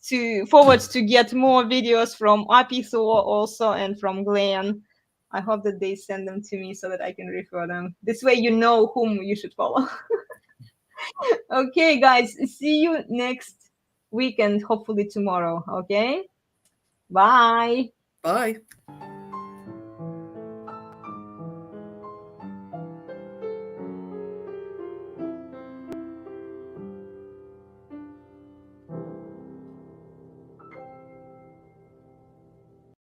forward to get more videos from Api Thor also, and from Glenn. I hope that they send them to me so that I can refer them. This way you know whom you should follow. Okay, guys, see you next weekend, hopefully tomorrow. Okay, bye. Bye.